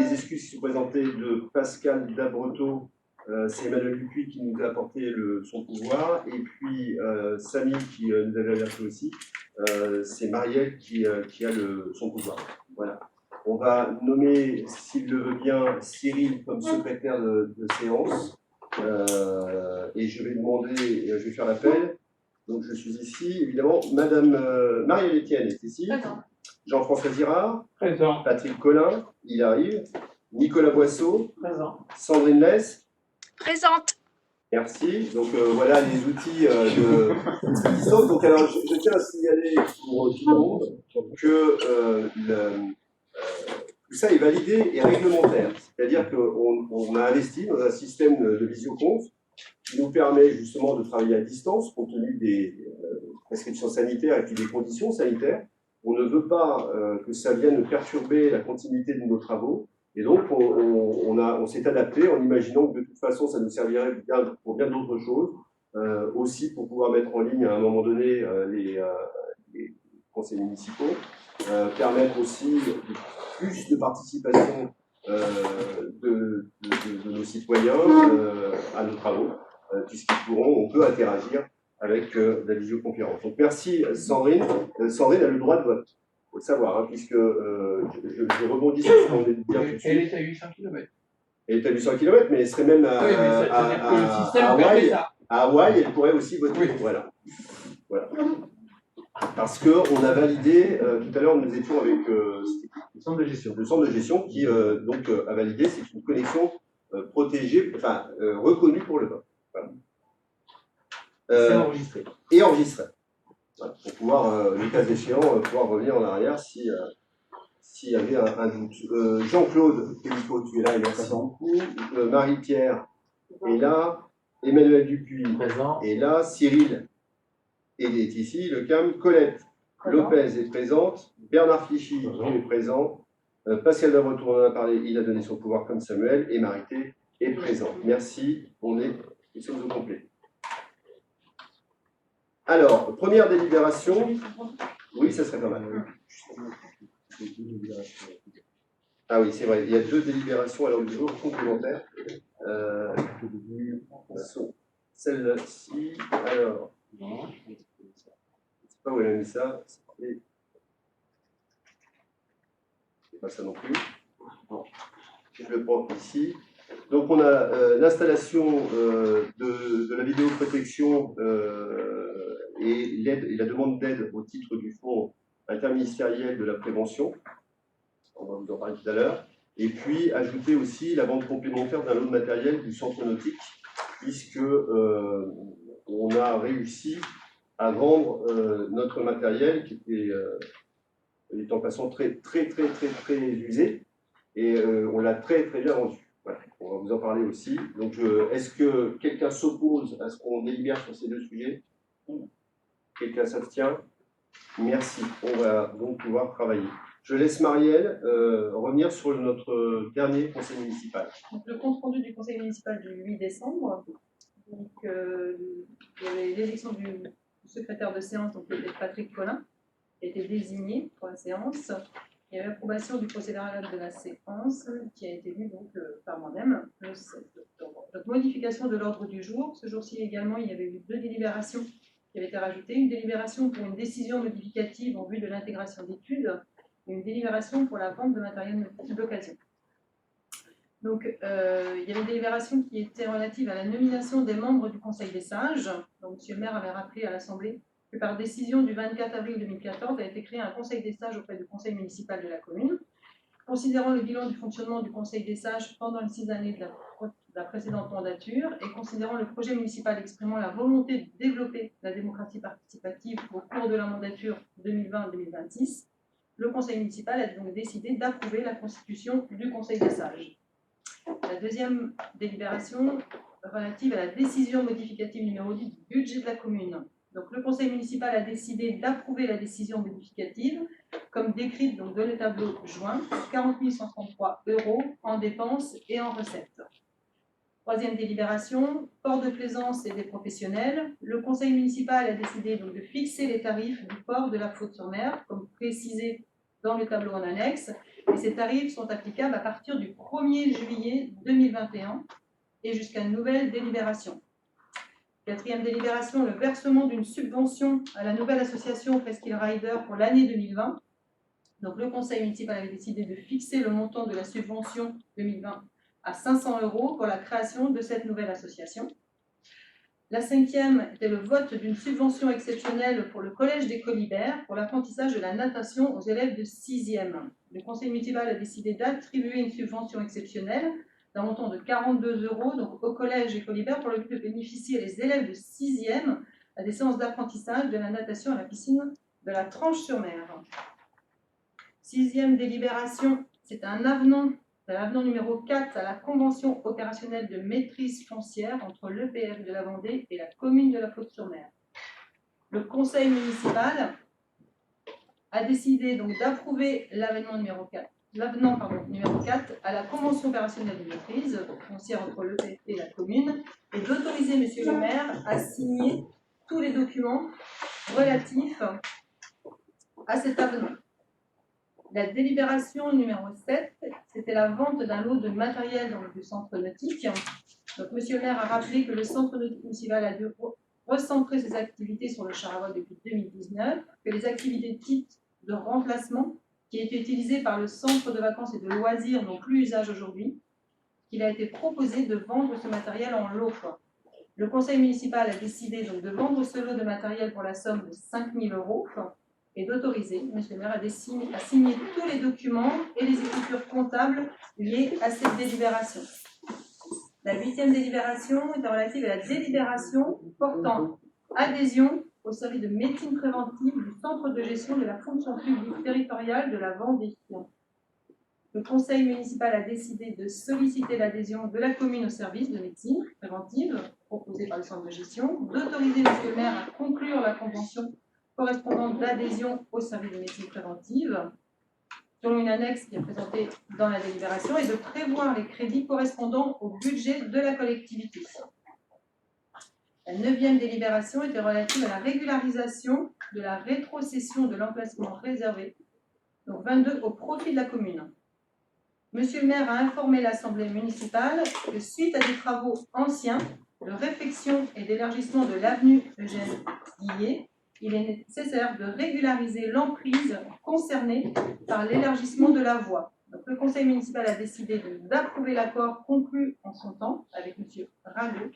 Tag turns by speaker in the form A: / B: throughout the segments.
A: les excuses qui sont présentées de Pascal Dabretot. C'est Emmanuel Dupuis qui nous a apporté son pouvoir. Et puis Samy qui nous avait alerté aussi. C'est Marielle qui a son pouvoir. Voilà. On va nommer, s'il le veut bien, Cyril comme secrétaire de séance. Et je vais demander, je vais faire l'appel. Donc je suis ici, évidemment. Madame Marielle Etienne est ici. Jean-François Girard. Présent. Patrick Collin, il arrive. Nicolas Boisseau. Présent. Sandrine Lès.
B: Présente.
A: Merci. Donc voilà les outils de distance. Donc alors je tiens à signaler pour tout le monde que tout ça est validé et réglementaire. C'est-à-dire qu'on a investi dans un système de visioconf qui nous permet justement de travailler à distance compte tenu des prescriptions sanitaires et puis des conditions sanitaires. On ne veut pas que ça vienne perturber la continuité de nos travaux. Et donc, on s'est adapté en imaginant que de toute façon, ça nous servirait bien, pour bien d'autres choses. Aussi pour pouvoir mettre en ligne à un moment donné les conseils municipaux. Permettre aussi plus de participation de nos citoyens à nos travaux, on peut interagir avec la visioconférence. Donc merci Sandrine. Sandrine a le droit de vote, il faut le savoir, hein, puisque je rebondis sur ce qu'on vient de dire tout de suite. Elle est à 800 km. Elle est à 800 km, mais elle serait même à Hawaï. À Hawaï, elle pourrait aussi voter. Oui. Voilà. Parce qu'on a validé, tout à l'heure nous étions avec le centre de gestion. Le centre de gestion qui donc a validé, c'est une connexion protégée, enfin reconnue pour le vote. Voilà. C'est enregistré. Et enregistré. Voilà, pour pouvoir, le cas échéant, pouvoir revenir en arrière s'il y avait un doute. Jean-Claude Pélico, tu es là, et merci beaucoup. Marie-Pierre est là. Emmanuel Dupuis présent. Est là. Cyril est ici. Le CAM. Colette Lopez est présente. Bernard Fichy est présent. Pascal Dabretot, on en a parlé, il a donné son pouvoir comme Samuel. Et Marité est présente. Merci. Nous sommes au complet. Alors, première délibération. Oui, ça serait pas mal. Ah oui, c'est vrai. Il y a 2 délibérations à l'ordre du jour complémentaires. Celle-ci, alors. Je ne sais pas où elle a mis ça. C'est pas ça non plus. Bon. Je le prends ici. Donc on a l'installation de la vidéoprotection et la demande d'aide au titre du fonds interministériel de la prévention. On va vous en parler tout à l'heure. Et puis ajouter aussi la vente complémentaire d'un lot de matériel du centre nautique, puisque on a réussi à vendre notre matériel qui était en passant très usé, et on l'a très bien vendu. Voilà, on va vous en parler aussi. Donc, est-ce que quelqu'un s'oppose à ce qu'on délibère sur ces 2 sujets? Quelqu'un s'abstient? Merci. On va donc pouvoir travailler. Je laisse Marielle revenir sur notre dernier conseil municipal.
C: Donc, le compte rendu du conseil municipal du 8 décembre. Donc, il y avait l'élection du secrétaire de séance, donc Patrick Collin, qui a été désigné pour la séance. Il y avait l'approbation du procédurial de la séance qui a été lu donc par moi-même le 7 octobre. Donc, modification de l'ordre du jour. Ce jour-ci également, il y avait eu 2 délibérations qui avaient été rajoutées. Une délibération pour une décision modificative en vue de l'intégration d'études et une délibération pour la vente de matériel d'occasion. Donc, il y avait une délibération qui était relative à la nomination des membres du Conseil des sages. Donc, M. le maire avait rappelé à l'Assemblée que par décision du 24 avril 2014 a été créé un Conseil des sages auprès du Conseil municipal de la commune. Considérant le bilan du fonctionnement du Conseil des sages pendant les 6 années de la précédente mandature et considérant le projet municipal exprimant la volonté de développer la démocratie participative au cours de la mandature 2020-2026, le Conseil municipal a donc décidé d'approuver la constitution du Conseil des sages. La deuxième délibération relative à la décision modificative numéro 10 du budget de la commune. Donc, le conseil municipal a décidé d'approuver la décision modificative comme décrite donc, dans le tableau joint, 40 133 € en dépenses et en recettes. Troisième délibération, port de plaisance et des professionnels. Le conseil municipal a décidé donc, de fixer les tarifs du port de la Faute-sur-Mer, comme précisé dans le tableau en annexe, Et ces tarifs sont applicables à partir du 1er juillet 2021 et jusqu'à nouvelle délibération. Quatrième délibération, le versement d'une subvention à la nouvelle association Presqu'île Rider pour l'année 2020. Donc, le conseil municipal avait décidé de fixer le montant de la subvention 2020 à 500 € pour la création de cette nouvelle association. La cinquième était le vote d'une subvention exceptionnelle pour le collège des Colibert pour l'apprentissage de la natation aux élèves de 6e. Le conseil municipal a décidé d'attribuer une subvention exceptionnelle d'un montant de 42 € donc, au collège des Colibert pour le but de bénéficier les élèves de 6e à des séances d'apprentissage de la natation à la piscine de la Tranche-sur-Mer. Sixième délibération, c'est un avenant numéro 4 à la convention opérationnelle de maîtrise foncière entre l'EPF de la Vendée et la commune de la Faute-sur-Mer. Le conseil municipal a décidé donc d'approuver l'avenant numéro 4 à la convention opérationnelle de maîtrise foncière entre l'EPF et la commune et d'autoriser monsieur le maire à signer tous les documents relatifs à cet avenant. La délibération numéro 7, c'était la vente d'un lot de matériel dans le centre nautique. Donc, monsieur le maire a rappelé que le centre nautique municipal a dû recentrer ses activités sur le Charavois depuis 2019, que les activités dites de remplacement qui étaient utilisées par le centre de vacances et de loisirs n'ont plus usage aujourd'hui, qu'il a été proposé de vendre ce matériel en lot. Le conseil municipal a décidé donc de vendre ce lot de matériel pour la somme de 5 000 € et d'autoriser monsieur le maire à signer tous les documents et les écritures comptables liées à cette délibération. La 8e délibération est relative à la délibération portant adhésion au service de médecine préventive du centre de gestion de la fonction publique territoriale de la Vendée. Le conseil municipal a décidé de solliciter l'adhésion de la commune au service de médecine préventive proposé par le centre de gestion, d'autoriser monsieur le maire à conclure la convention correspondante d'adhésion au service de médecine préventive, selon une annexe qui est présentée dans la délibération, et de prévoir les crédits correspondant au budget de la collectivité. La 9e délibération était relative à la régularisation de la rétrocession de l'emplacement réservé, donc 22, au profit de la commune. Monsieur le maire a informé l'Assemblée municipale que suite à des travaux anciens de réfection et d'élargissement de l'avenue Eugène Guillet, il est nécessaire de régulariser l'emprise concernée par l'élargissement de la voie. Donc, le conseil municipal a décidé d'approuver l'accord conclu en son temps avec M. Rago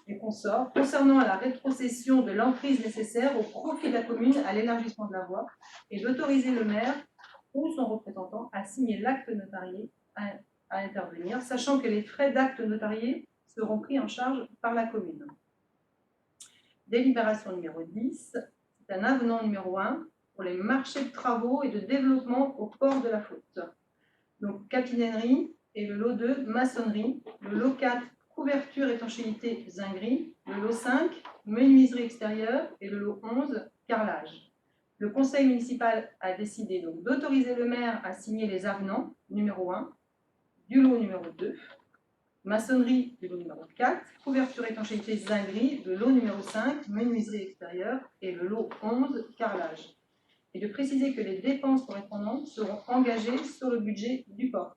C: et consorts concernant la rétrocession de l'emprise nécessaire au profit de la commune à l'élargissement de la voie et d'autoriser le maire ou son représentant à signer l'acte notarié à intervenir, sachant que les frais d'acte notarié seront pris en charge par la commune. Délibération numéro 10, c'est un avenant numéro 1 pour les marchés de travaux et de développement au port de la Faute. Donc, capitainerie et le lot 2, maçonnerie, le lot 4, couverture étanchéité zinguerie, le lot 5, menuiserie extérieure et le lot 11, carrelage. Le conseil municipal a décidé donc d'autoriser le maire à signer les avenants numéro 1, du lot numéro 2, maçonnerie du lot numéro 4, couverture étanchéité zinguerie, le lot numéro 5, menuiserie extérieure et le lot 11, carrelage. Et de préciser que les dépenses correspondantes seront engagées sur le budget du port.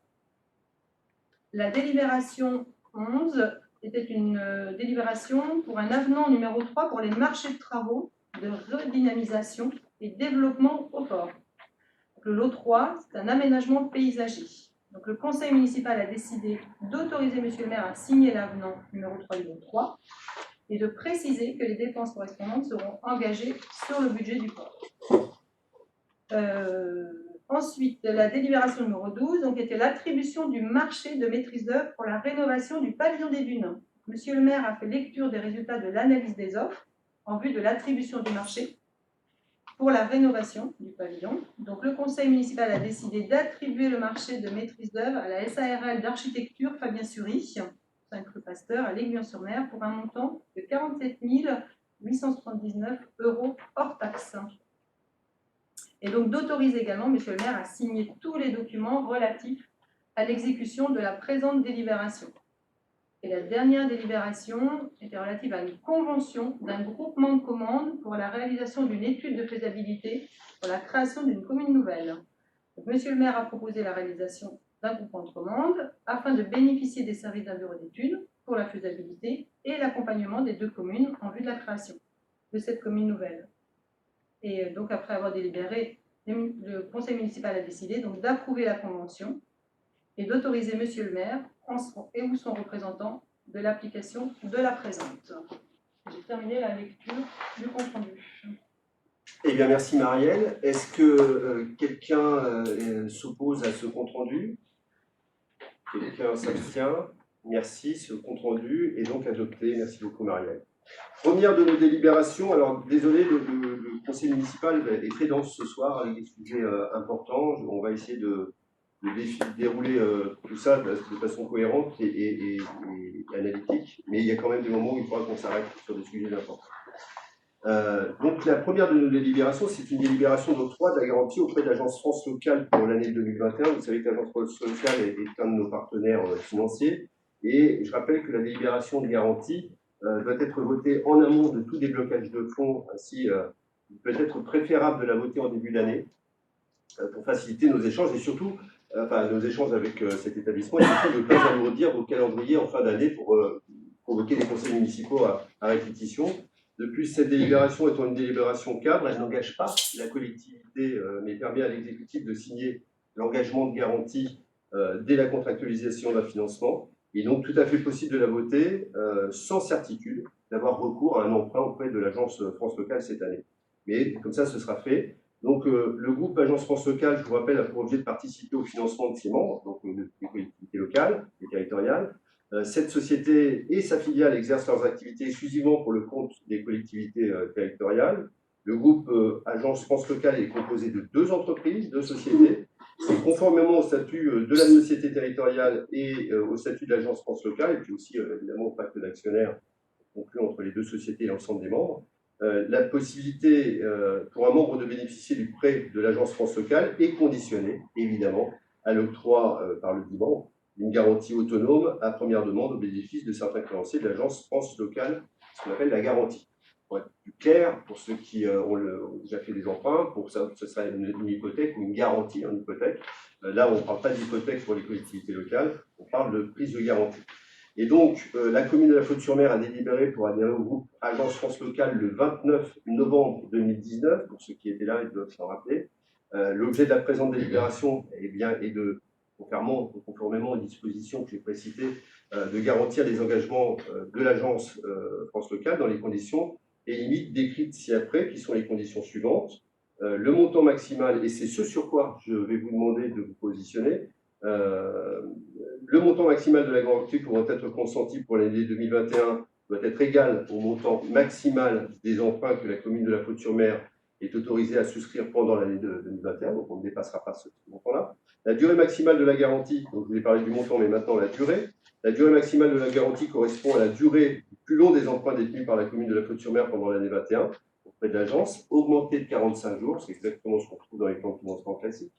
C: La délibération 11 était une délibération pour un avenant numéro 3 pour les marchés de travaux de redynamisation et développement au port. Le lot 3, c'est un aménagement paysager. Donc, le conseil municipal a décidé d'autoriser monsieur le maire à signer l'avenant numéro 3 du lot 3 et de préciser que les dépenses correspondantes seront engagées sur le budget du port. Ensuite, la délibération numéro 12 donc, était l'attribution du marché de maîtrise d'œuvre pour la rénovation du pavillon des Dunes. Monsieur le maire a fait lecture des résultats de l'analyse des offres en vue de l'attribution du marché pour la rénovation du pavillon. Donc, le conseil municipal a décidé d'attribuer le marché de maîtrise d'œuvre à la SARL d'architecture Fabien Sury, 5 rue Pasteur, à l'Aiguillon-sur-Mer, pour un montant de 47 879 € hors taxe. Et donc d'autoriser également monsieur le maire à signer tous les documents relatifs à l'exécution de la présente délibération. Et la dernière délibération était relative à une convention d'un groupement de commandes pour la réalisation d'une étude de faisabilité pour la création d'une commune nouvelle. Donc, Monsieur le maire a proposé la réalisation d'un groupement de commandes afin de bénéficier des services d'un bureau d'études pour la faisabilité et l'accompagnement des deux communes en vue de la création de cette commune nouvelle. Et donc, après avoir délibéré, le conseil municipal a décidé donc d'approuver la convention et d'autoriser Monsieur le maire et ou son représentant de l'application de la présente. J'ai terminé la lecture du compte rendu.
A: Eh bien, merci Marielle. Est-ce que quelqu'un s'oppose à ce compte rendu? Quelqu'un s'abstient? Merci, ce compte rendu est donc adopté. Merci beaucoup Marielle. Première de nos délibérations, alors désolé, le conseil municipal est très dense ce soir avec des sujets importants. On va essayer de dérouler tout ça de façon cohérente et analytique, mais il y a quand même des moments où il faudra qu'on s'arrête sur des sujets importants. Donc la première de nos délibérations, c'est une délibération d'octroi de la garantie auprès de l'Agence France Locale pour l'année 2021. Vous savez que l'Agence France Locale est un de nos partenaires financiers, et je rappelle que la délibération de garantie doit être votée en amont de tout déblocage de fonds, ainsi il peut être préférable de la voter en début d'année pour faciliter nos échanges et surtout nos échanges avec cet établissement, et surtout de ne pas alourdir vos calendriers en fin d'année pour convoquer des conseils municipaux à répétition. De plus, cette délibération étant une délibération cadre, elle n'engage pas la collectivité, mais permet à l'exécutif de signer l'engagement de garantie dès la contractualisation d'un financement. Il est donc tout à fait possible de la voter sans certitude d'avoir recours à un emprunt auprès de l'Agence France Locale cette année. Mais comme ça, ce sera fait. Donc, le groupe Agence France Locale, je vous rappelle, a pour objet de participer au financement de ses membres, donc des collectivités locales et territoriales. Cette société et sa filiale exercent leurs activités exclusivement pour le compte des collectivités territoriales. Le groupe Agence France Locale est composé de 2 entreprises, 2 sociétés. Et conformément au statut de la société territoriale et au statut de l'Agence France Locale, et puis aussi évidemment au pacte d'actionnaires conclu entre les 2 sociétés et l'ensemble des membres, la possibilité pour un membre de bénéficier du prêt de l'Agence France Locale est conditionnée, évidemment, à l'octroi par le dit membre d'une garantie autonome à première demande au bénéfice de certains créanciers de l'Agence France Locale, ce qu'on appelle la garantie. Pour être plus clair, pour ceux qui ont déjà fait des emprunts, pour ça, ce sera une hypothèque ou une garantie en hypothèque. Là, on ne parle pas d'hypothèque pour les collectivités locales, on parle de prise de garantie. Et donc, la commune de La Faute-sur-Mer a délibéré pour adhérer au groupe Agence France Locale le 29 novembre 2019, pour ceux qui étaient là, ils doivent s'en rappeler. L'objet de la présente délibération est de, conformément aux dispositions que j'ai précitées, de garantir les engagements de l'Agence France Locale dans les conditions et limites décrites ci-après, qui sont les conditions suivantes. Le montant maximal, et c'est ce sur quoi je vais vous demander de vous positionner, le montant maximal de la garantie pouvant être consenti pour l'année 2021 doit être égal au montant maximal des emprunts que la commune de La Faute-sur-Mer est autorisée à souscrire pendant l'année 2021, donc on ne dépassera pas ce montant-là. La durée maximale de la garantie, donc je vous ai parlé du montant, mais maintenant la durée maximale de la garantie correspond à la durée plus longue des emprunts détenus par la commune de La Faute-sur-Mer pendant l'année 21 auprès de l'agence, augmentée de 45 jours, c'est exactement ce qu'on trouve dans les plans de financement classiques.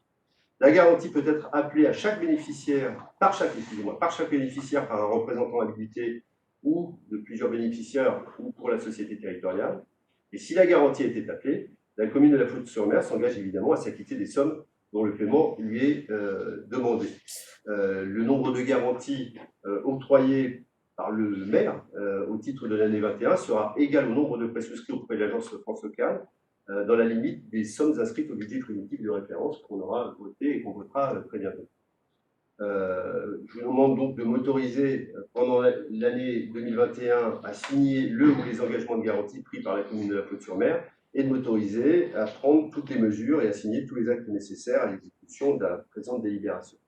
A: La garantie peut être appelée à chaque bénéficiaire, par chaque bénéficiaire par un représentant habilité ou de plusieurs bénéficiaires ou pour la société territoriale. Et si la garantie était appelée, la commune de La Faute-sur-Mer s'engage évidemment à s'acquitter des sommes dont le paiement lui est demandé. Le nombre de garanties octroyées par le maire au titre de l'année 21 sera égal au nombre de prêts souscrits auprès de l'Agence France Locale, dans la limite des sommes inscrites au budget primitif de référence qu'on aura voté et qu'on votera très bientôt. Je vous demande donc de m'autoriser pendant l'année 2021 à signer le ou les engagements de garantie pris par la commune de La Faute-sur-Mer et de m'autoriser à prendre toutes les mesures et à signer tous les actes nécessaires à l'exécution de la présente délibération.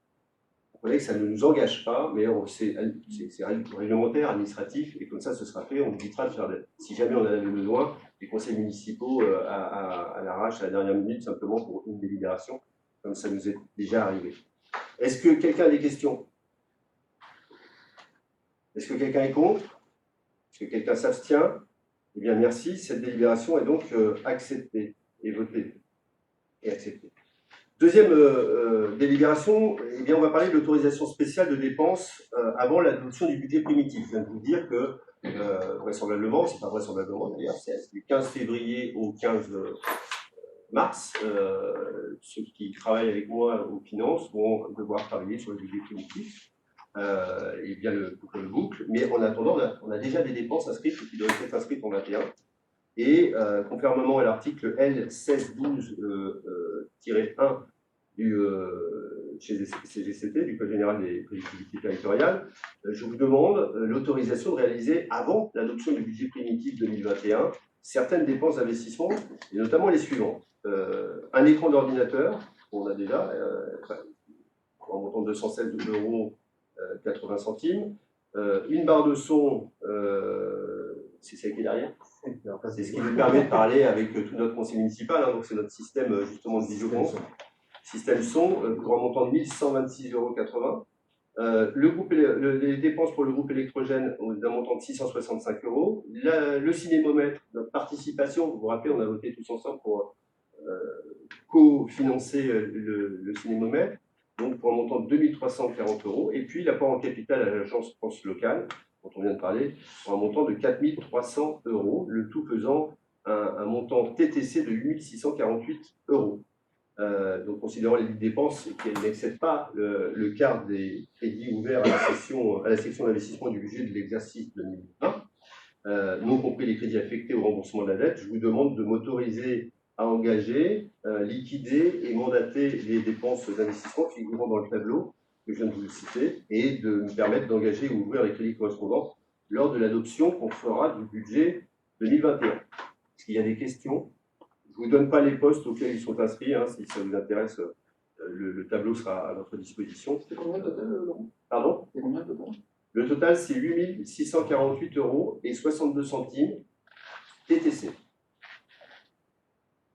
A: Vous comprenez que ça ne nous engage pas, mais c'est réglementaire, administratif, et comme ça ce sera fait, on évitera de faire, si jamais on en avait besoin, des conseils municipaux à l'arrache, à la dernière minute, simplement pour une délibération, comme ça nous est déjà arrivé. Est-ce que quelqu'un a des questions? Est-ce que quelqu'un est contre? Est-ce que quelqu'un s'abstient? Eh bien, merci. Cette délibération est donc acceptée et votée et acceptée. Deuxième délibération, eh bien, on va parler de l'autorisation spéciale de dépenses avant l'adoption du budget primitif. Je viens de vous dire que, vraisemblablement, c'est pas vraisemblablement d'ailleurs, c'est du 15 février au 15 mars, ceux qui travaillent avec moi aux finances vont devoir travailler sur le budget primitif et bien le boucle. Mais en attendant, on a déjà des dépenses inscrites qui doivent être inscrites en 21. Et conformément à l'article L1612-1 du CGCT, du Code général des collectivités territoriales, je vous demande l'autorisation de réaliser, avant l'adoption du budget primitif 2021, certaines dépenses d'investissement, et notamment les suivantes. Un écran d'ordinateur, on a déjà, en montant de 216,80 €, une barre de son, c'est ça qui est derrière. C'est ce qui nous permet de parler avec tout notre conseil municipal, hein, donc c'est notre système justement de visioconf. Système son, pour un montant de 1126,80 €. Les dépenses pour le groupe électrogène d'un montant de 665 €. Le cinémomètre, notre participation, vous vous rappelez, on a voté tous ensemble pour co-financer le cinémomètre, donc pour un montant de 2340 €. Et puis l'apport en capital à l'agence France locale, dont on vient de parler, pour un montant de 4300 €, le tout faisant un montant TTC de 8648 €. Donc, considérant les dépenses qui n'excèdent pas le quart des crédits ouverts à la section d'investissement du budget de l'exercice 2020, non compris les crédits affectés au remboursement de la dette, je vous demande de m'autoriser à engager, liquider et mandater les dépenses d'investissement figurant dans le tableau que je viens de vous citer et de me permettre d'engager ou ouvrir les crédits correspondants lors de l'adoption qu'on fera du budget 2021. Est-ce qu'il y a des questions? Je ne vous donne pas les postes auxquels ils sont inscrits, hein, si ça vous intéresse, le tableau sera à votre disposition.
B: C'est combien le total, Laurent?
A: Pardon?
B: C'est combien le total?
A: Le total, c'est 8648,62 € TTC.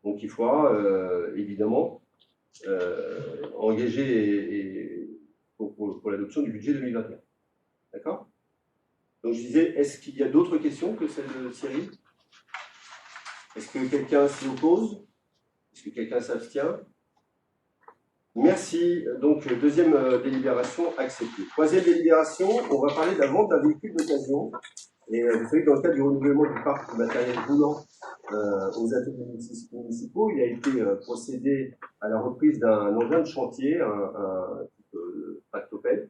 A: Donc il faudra évidemment engager pour l'adoption du budget 2021. D'accord? Donc je disais, est-ce qu'il y a d'autres questions que celle de Cyril? Est-ce que quelqu'un s'y oppose? Est-ce que quelqu'un s'abstient? Merci. Donc, deuxième délibération acceptée. Troisième délibération, on va parler de la vente d'un véhicule d'occasion. Et vous savez que dans le cadre du renouvellement du parc du matériel roulant aux ateliers municipaux, il a été procédé à la reprise d'un engin de chantier, un type tractopelle.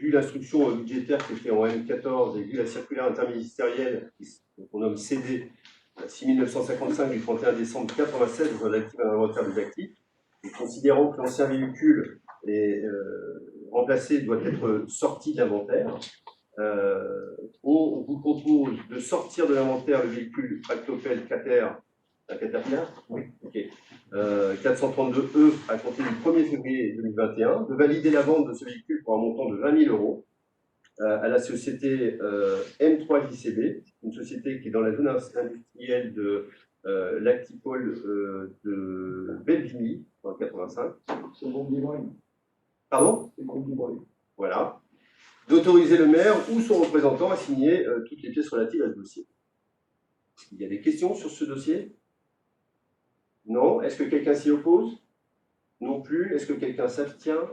A: Vu l'instruction budgétaire qui est faite en M14 et vu la circulaire interministérielle qu'on nomme CD 6955 du 31 décembre 1996 relative à l'inventaire des actifs, et considérant que l'ancien véhicule est remplacé doit être sorti de l'inventaire, on vous propose de sortir de l'inventaire le véhicule tractopelle Caterpillar, un Caterpillar, oui, ok, 432E à compter du 1er février 2021, de valider la vente de ce véhicule pour un montant de 20 000 € à la société M3JCB, une société qui est dans la zone industrielle de l'Actipole de Belvigny, dans le 85.
B: C'est le groupe d'Ivoire.
A: Pardon?
B: C'est le groupe d'Ivoire.
A: Voilà. D'autoriser le maire ou son représentant à signer toutes les pièces relatives à ce dossier. Il y a des questions sur ce dossier? Non. Est-ce que quelqu'un s'y oppose? Non plus. Est-ce que quelqu'un s'abstient?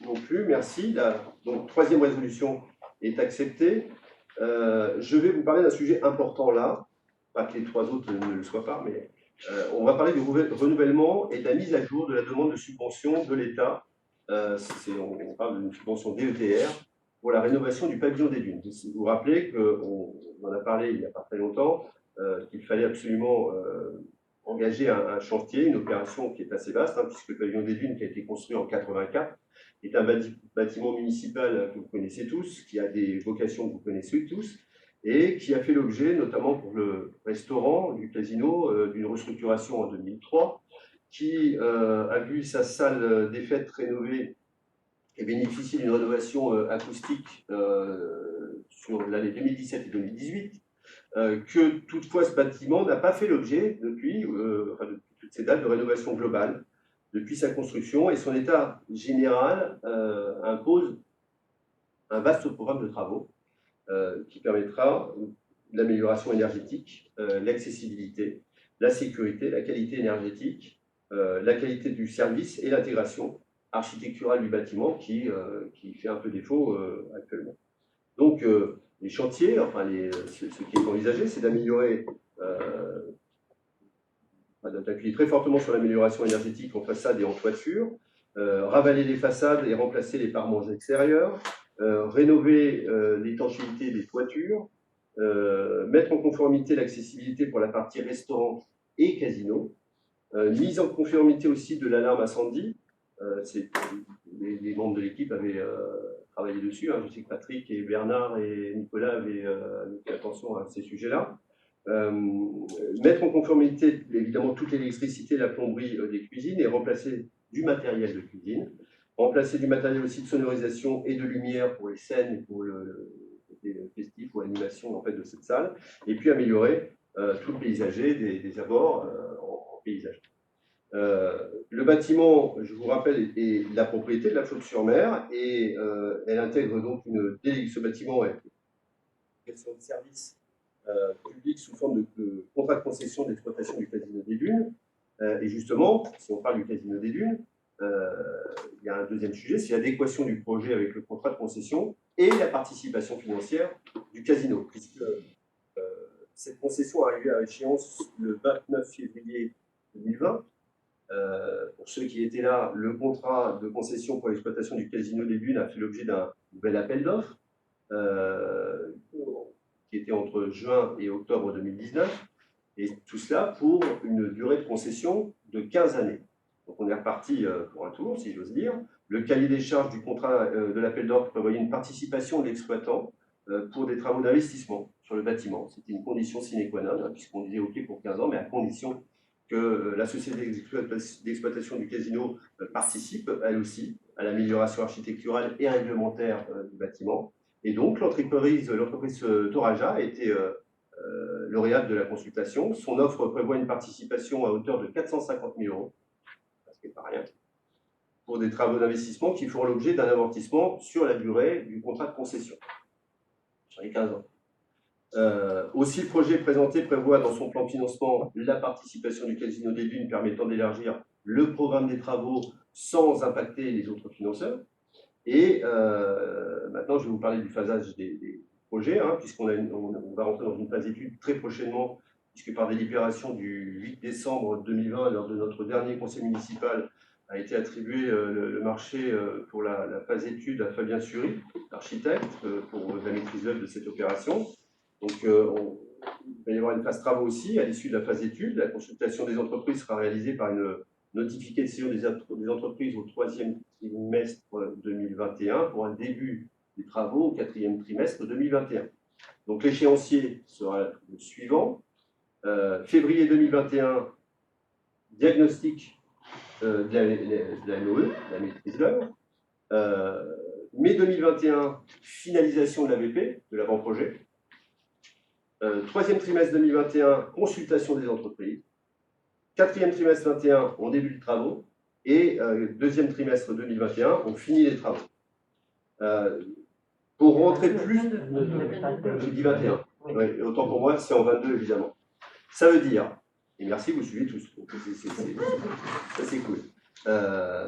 A: Non plus. Merci. Donc, troisième résolution est acceptée. Je vais vous parler d'un sujet important là. Pas que les trois autres ne le soient pas, mais on va parler du renouvellement et de la mise à jour de la demande de subvention de l'État. On parle d'une subvention DETR pour la rénovation du pavillon des Dunes. Vous vous rappelez qu'on en a parlé il n'y a pas très longtemps, qu'il fallait absolument engager un chantier, une opération qui est assez vaste, hein, puisque le pavillon des Dunes, qui a été construit en 84, est un bâtiment municipal que vous connaissez tous, qui a des vocations que vous connaissez tous, et qui a fait l'objet, notamment pour le restaurant du casino, d'une restructuration en 2003, qui a vu sa salle des fêtes rénovée et bénéficier d'une rénovation acoustique sur l'année 2017 et 2018, que toutefois ce bâtiment n'a pas fait l'objet depuis toutes ces dates de rénovation globale, depuis sa construction, et son état général impose un vaste programme de travaux qui permettra l'amélioration énergétique, l'accessibilité, la sécurité, la qualité énergétique, la qualité du service et l'intégration architecturale du bâtiment qui fait un peu défaut actuellement. Donc, les chantiers, enfin ce qui est envisagé, c'est d'améliorer d'appuyer très fortement sur l'amélioration énergétique en façade et en toiture, ravaler les façades et remplacer les pare-manches extérieurs, rénover l'étanchéité des toitures, mettre en conformité l'accessibilité pour la partie restaurant et casino, mise en conformité aussi de l'alarme incendie. Les membres de l'équipe avaient travaillé dessus. Hein. Je sais que Patrick et Bernard et Nicolas avaient fait attention à ces sujets-là. Mettre en conformité évidemment toute l'électricité, la plomberie des cuisines et remplacer du matériel de cuisine, remplacer du matériel aussi de sonorisation et de lumière pour les scènes et pour le festif ou animation en fait, de cette salle, et puis améliorer tout le paysager des abords en paysage. Le bâtiment, je vous rappelle, est la propriété de la Flotte-sur-Mer et elle intègre donc ce bâtiment est une question de service public sous forme de contrat de concession d'exploitation du Casino des Dunes. Et justement, si on parle du Casino des Dunes, il y a un deuxième sujet, c'est l'adéquation du projet avec le contrat de concession et la participation financière du casino, puisque cette concession est arrivée à échéance le 29 février 2020. Pour ceux qui étaient là, le contrat de concession pour l'exploitation du Casino des Dunes a fait l'objet d'un nouvel appel d'offres qui était entre juin et octobre 2019, et tout cela pour une durée de concession de 15 années. Donc on est reparti pour un tour, si j'ose dire. Le cahier des charges du contrat de l'appel d'offres prévoyait une participation de l'exploitant pour des travaux d'investissement sur le bâtiment. C'était une condition sine qua non, hein, puisqu'on disait OK pour 15 ans, mais à condition que la société d'exploitation du casino participe, elle aussi, à l'amélioration architecturale et réglementaire du bâtiment. Et donc, l'entreprise Toraja a été lauréate de la consultation. Son offre prévoit une participation à hauteur de 450 000 €, ce qui n'est pas rien, pour des travaux d'investissement qui feront l'objet d'un amortissement sur la durée du contrat de concession, sur les 15 ans. Aussi, le projet présenté prévoit dans son plan de financement la participation du Casino des Dunes permettant d'élargir le programme des travaux sans impacter les autres financeurs. Et maintenant, je vais vous parler du phasage des projets, hein, puisqu'on va rentrer dans une phase d'étude très prochainement, puisque par délibération du 8 décembre 2020, lors de notre dernier conseil municipal, a été attribué le marché pour la phase d'étude à Fabien Sury, architecte, pour la maîtrise d'œuvre de cette opération. Donc, il va y avoir une phase travaux aussi à l'issue de la phase d'étude. La consultation des entreprises sera réalisée par une notification des entreprises au 3e trimestre 2021 pour un début des travaux au 4e trimestre 2021. Donc l'échéancier sera le suivant. Février 2021, diagnostic de la MOE, la maîtrise d'œuvre. Mai 2021, finalisation de l'AVP, de l'avant-projet. 3e trimestre 2021, consultation des entreprises. 4e trimestre 2021, on débute les travaux. Et 2e trimestre 2021, on finit les travaux. Pour rentrer plus... J'ai dit 21. Ouais, autant pour moi, c'est en 22, évidemment. Ça veut dire... Et merci, vous suivez tous. Ça, c'est cool. Ça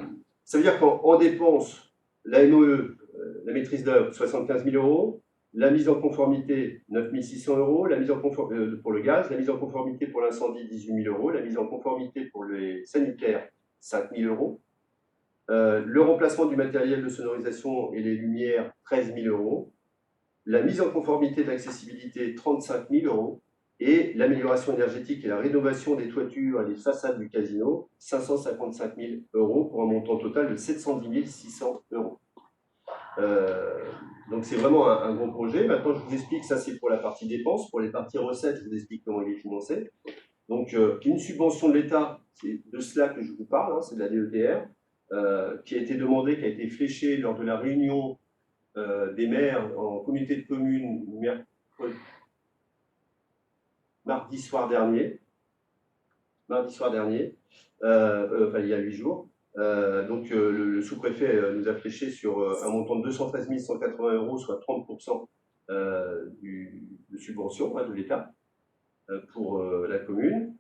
A: veut dire qu'en dépense, la MOE, la maîtrise d'œuvre, 75 000 €. La mise en conformité, 9 600 €, la mise en conformité pour le gaz, la mise en conformité pour l'incendie, 18 000 €, la mise en conformité pour les sanitaires, 5 000 €, le remplacement du matériel de sonorisation et les lumières, 13 000 €, la mise en conformité d'accessibilité, 35 000 €, et l'amélioration énergétique et la rénovation des toitures et des façades du casino, 555 000 € pour un montant total de 710 600 €. Donc c'est vraiment un gros projet. Maintenant, je vous explique, ça c'est pour la partie dépenses. Pour les parties recettes, je vous explique comment il est financé. Donc une subvention de l'État, c'est de cela que je vous parle, hein, c'est de la DETR, qui a été demandée, qui a été fléchée lors de la réunion des maires en communauté de communes mardi soir dernier, enfin il y a 8 jours. Donc le sous-préfet nous a fléché sur un montant de 213 180 €, soit 30% de subvention de l'État pour la commune,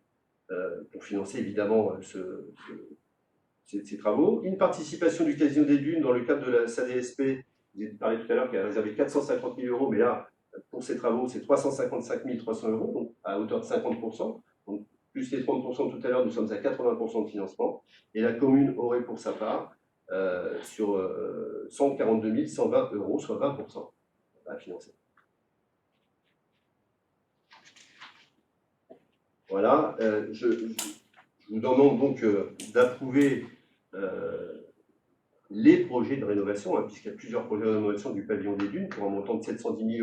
A: pour financer évidemment ces travaux. Une participation du Casino des Dunes dans le cadre de la SADSP, vous avez parlé tout à l'heure, qui a réservé 450 000 €, mais là, pour ces travaux, c'est 355 300 €, donc à hauteur de 50%. Donc, plus les 30% tout à l'heure, nous sommes à 80% de financement. Et la commune aurait pour sa part sur 142 120 €, soit 20% à financer. Voilà, je vous demande donc d'approuver les projets de rénovation, puisqu'il y a plusieurs projets de rénovation du pavillon des Dunes pour un montant de 710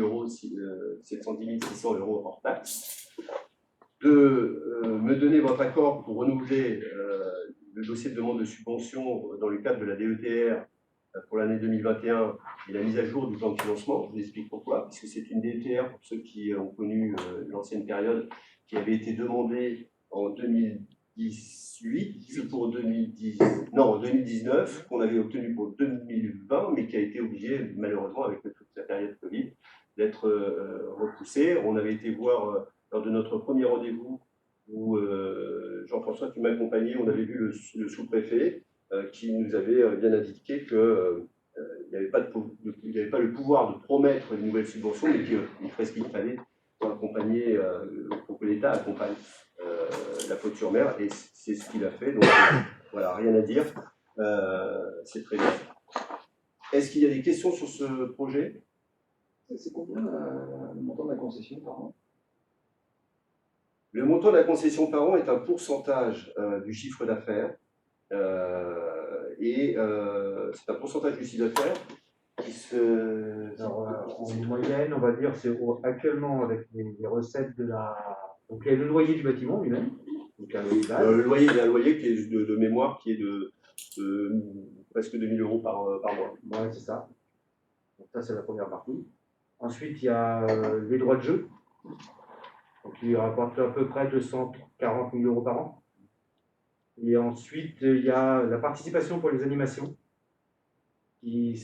A: 600 € hors taxe, de me donner votre accord pour renouveler le dossier de demande de subvention dans le cadre de la DETR pour l'année 2021 et la mise à jour du plan de financement. Je vous explique pourquoi, puisque c'est une DETR, pour ceux qui ont connu l'ancienne période, qui avait été demandée en 2018 pour 2019, qu'on avait obtenu pour 2020, mais qui a été obligée, malheureusement, avec toute la période Covid, d'être repoussée. On avait été voir, lors de notre premier rendez-vous, où Jean-François qui m'accompagnait, on avait vu le sous-préfet, qui nous avait bien indiqué qu'il n'y avait pas le pouvoir de promettre une nouvelle subvention, mais qu'il ferait ce qu'il fallait pour accompagner, pour que l'État accompagne la Faute-sur-Mer, et c'est ce qu'il a fait. Donc voilà, rien à dire, c'est très bien. Est-ce qu'il y a des questions sur ce projet?
B: C'est combien le montant de la concession par an?
A: Le montant de la concession par an est un pourcentage du chiffre d'affaires. C'est un pourcentage du chiffre d'affaires qui se...
D: Alors, en moyenne, on va dire, c'est actuellement avec les recettes de la... Donc, il y a le loyer du bâtiment lui-même. Donc, un loyer de base.
A: Le loyer, il y a un loyer qui est de mémoire qui est de presque 2 000 € par mois.
D: Ouais, c'est ça. Donc, ça, c'est la première partie. Ensuite, il y a les droits de jeu. Donc, il rapporte à peu près 240 000 € par an. Et ensuite, il y a la participation pour les animations qui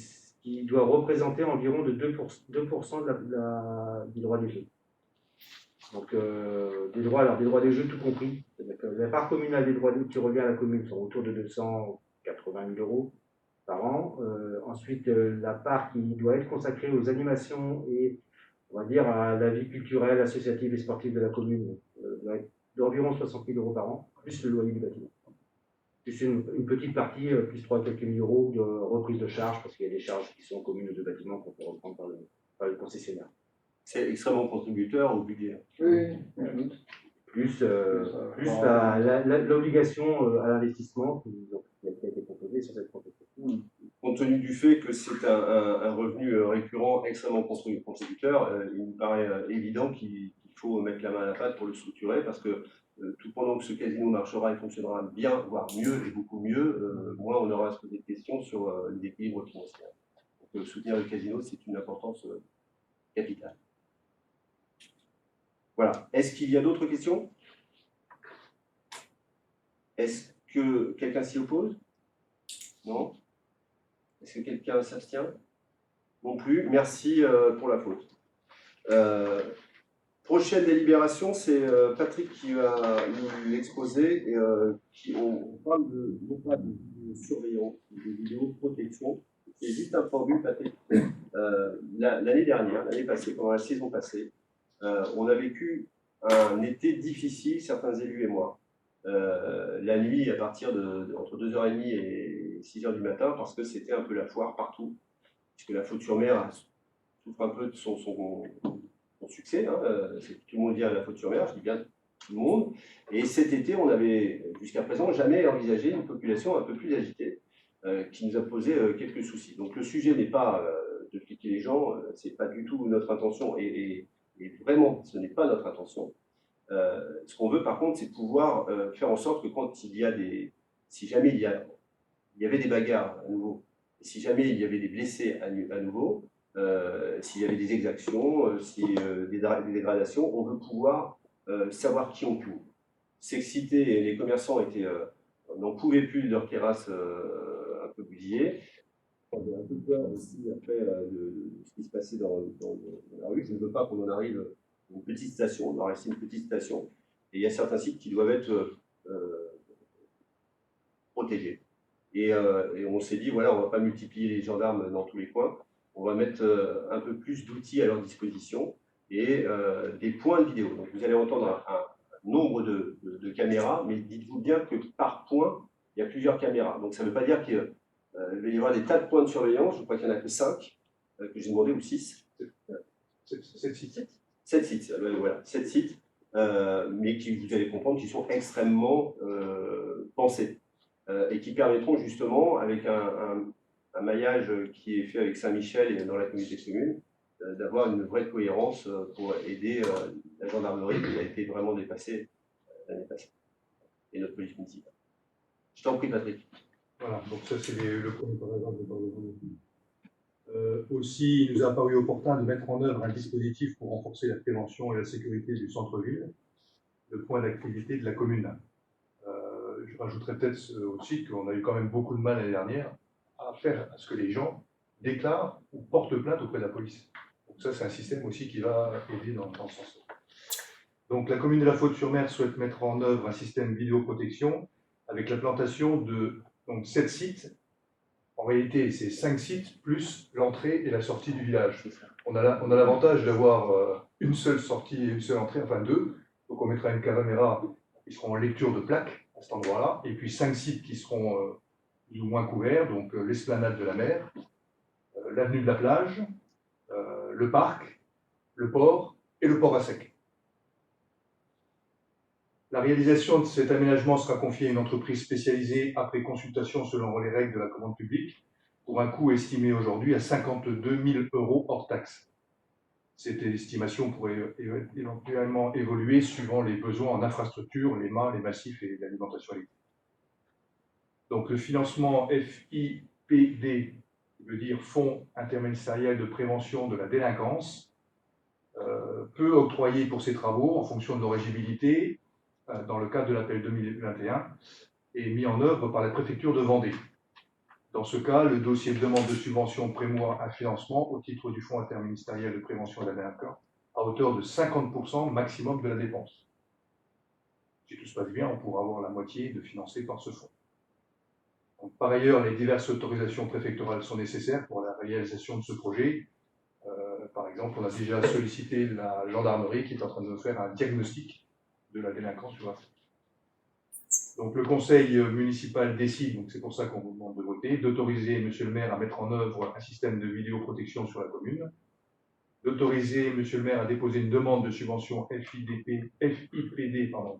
D: doit représenter environ de 2% du droit des jeux. Donc, des droits des jeux tout compris. La part communale des droits qui revient à la commune sont autour de 280 000 € par an. Ensuite, la part qui doit être consacrée aux animations et, on va dire, à la vie culturelle, associative et sportive de la commune doit être d'environ 60 000 € par an, plus le loyer du bâtiment. Plus une petite partie, plus 3 quelques mille euros de reprise de charges, parce qu'il y a des charges qui sont communes aux deux bâtiments qu'on peut reprendre par le concessionnaire.
A: C'est extrêmement contributeur au budget.
B: Oui.
D: Plus l'obligation à l'investissement qui a été proposée sur cette concession.
A: Compte tenu du fait que c'est un revenu récurrent extrêmement contributeur, il me paraît évident qu'il faut mettre la main à la pâte pour le structurer, parce que tout pendant que ce casino marchera et fonctionnera bien, voire mieux et beaucoup mieux, moins on aura à se poser de questions sur les équilibres financiers. Donc soutenir le casino, c'est une importance capitale. Voilà. Est-ce qu'il y a d'autres questions? Est-ce que quelqu'un s'y oppose? Non? Est-ce que quelqu'un s'abstient? Non plus. Merci pour la faute. Prochaine délibération, c'est Patrick qui va nous l'exposer. On parle non pas de surveillance, de vidéoprotection. C'est juste un préambule, Patrick. L'année dernière, l'année passée, pendant la saison passée, on a vécu un été difficile, certains élus et moi. La nuit, à partir entre 2h30 et 6h du matin, parce que c'était un peu la foire partout, puisque la Faute-sur-Mer souffre un peu de son succès. Tout le monde vient à la Faute-sur-Mer, je dis bien tout le monde. Et cet été, on n'avait jusqu'à présent jamais envisagé une population un peu plus agitée, qui nous a posé quelques soucis. Donc le sujet n'est pas de fliquer les gens, c'est pas du tout notre intention, et vraiment, ce n'est pas notre intention. Ce qu'on veut par contre, c'est pouvoir faire en sorte que quand il y a si jamais il y avait des bagarres à nouveau, et si jamais il y avait des blessés à nouveau, s'il y avait des exactions, des dégradations, on veut pouvoir savoir qui on couvre. S'exciter, les commerçants n'en pouvaient plus de leur terrasse un peu bousillée. On avait un peu peur aussi après de ce qui se passait dans la rue. Je ne veux pas qu'on en arrive à une petite station, on va rester une petite station. Et il y a certains sites qui doivent être protégés. Et on s'est dit, voilà, on ne va pas multiplier les gendarmes dans tous les coins, on va mettre un peu plus d'outils à leur disposition. et des points de vidéo. Donc vous allez entendre un nombre de caméras, mais dites-vous bien que par point, il y a plusieurs caméras. Donc ça ne veut pas dire qu'il va y avoir des tas de points de surveillance, je crois qu'il n'y en a que 5, que j'ai demandé, ou 6.
B: 7 sites.
A: 7 sites, voilà, 7 sites, mais qui, vous allez comprendre, qui sont extrêmement pensés et qui permettront justement, avec un maillage qui est fait avec Saint-Michel et dans la communauté de communes, d'avoir une vraie cohérence pour aider la gendarmerie qui a été vraiment dépassée l'année passée, et notre police municipale. Je t'en prie, Patrick.
E: Voilà, donc ça c'est le premier paragraphe de aussi, il nous a paru opportun de mettre en œuvre un dispositif pour renforcer la prévention et la sécurité du centre-ville, le point d'activité de la commune. Je rajouterais peut-être aussi qu'on a eu quand même beaucoup de mal l'année dernière à faire à ce que les gens déclarent ou portent plainte auprès de la police. Donc ça, c'est un système aussi qui va aider dans ce sens-là. Donc la commune de La Faute-sur-Mer souhaite mettre en œuvre un système vidéoprotection avec la plantation de 7 sites. En réalité, c'est 5 sites plus l'entrée et la sortie du village. On a l'avantage d'avoir une seule sortie et une seule entrée, enfin 2. Donc on mettra une caméra qui sera en lecture de plaque à cet endroit-là, et puis 5 sites qui seront plus ou moins couverts, donc l'esplanade de la mer, l'avenue de la plage, le parc, le port et le port à sec. La réalisation de cet aménagement sera confiée à une entreprise spécialisée après consultation selon les règles de la commande publique pour un coût estimé aujourd'hui à 52 000 € hors taxe. Cette estimation pourrait éventuellement évoluer suivant les besoins en infrastructure, les mâts, les massifs et l'alimentation électrique. Donc le financement FIPD, qui veut dire Fonds interministériel de prévention de la délinquance, peut octroyer pour ces travaux en fonction de leur éligibilité dans le cadre de l'appel 2021 et mis en œuvre par la préfecture de Vendée. Dans ce cas, le dossier de demande de subvention prévoit un financement au titre du Fonds interministériel de prévention de la délinquance à hauteur de 50% maximum de la dépense. Si tout se passe bien, on pourra avoir la moitié de financé par ce fonds. Donc, par ailleurs, les diverses autorisations préfectorales sont nécessaires pour la réalisation de ce projet. Par exemple, on a déjà sollicité la gendarmerie qui est en train de nous faire un diagnostic de la délinquance sur la faute. Donc le conseil municipal décide, donc c'est pour ça qu'on vous demande de voter, d'autoriser monsieur le maire à mettre en œuvre un système de vidéoprotection sur la commune, d'autoriser monsieur le maire à déposer une demande de subvention FIPD,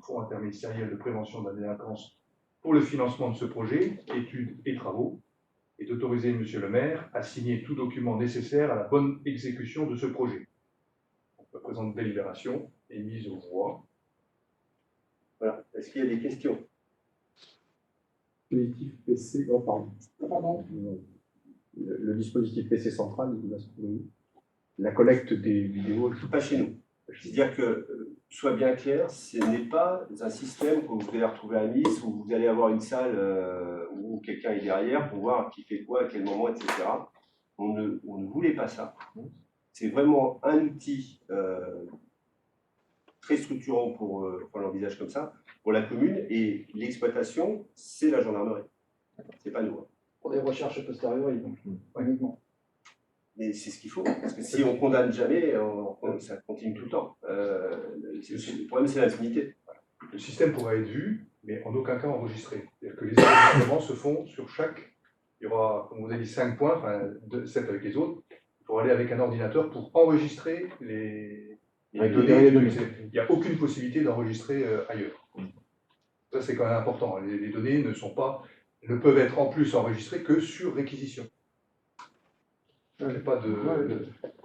E: Fonds interministériel de prévention de la délinquance, pour le financement de ce projet, études et travaux, et d'autoriser monsieur le maire à signer tout document nécessaire à la bonne exécution de ce projet. Donc, la présente délibération est mise aux voix.
A: Voilà. Est-ce qu'il y a des questions?
B: Dispositif PC, pardon. Le dispositif PC central, il va se trouver où? La collecte des vidéos.
A: Pas chez nous. C'est-à-dire que, soit bien clair, ce n'est pas un système que vous allez retrouver à Nice où vous allez avoir une salle où quelqu'un est derrière pour voir qui fait quoi, à quel moment, etc. On ne voulait pas ça. C'est vraiment un outil très structurant pour l'envisage comme ça, pour la commune, et l'exploitation, c'est la gendarmerie. C'est pas nous.
B: Pour des recherches posteriori, donc, uniquement.
A: Mais c'est ce qu'il faut, parce que si on condamne jamais, ça continue tout le temps. Le problème, c'est l'impunité.
E: Le système pourra être vu, mais en aucun cas enregistré. C'est-à-dire que les enregistrements se font sur chaque. Il y aura, comme vous avez dit, 5 points, enfin 7 avec les autres, pour aller avec un ordinateur pour enregistrer les données. Il n'y a aucune possibilité d'enregistrer ailleurs. Ça, c'est quand même important. Les données ne peuvent être en plus enregistrées que sur réquisition. Il n'y a pas de.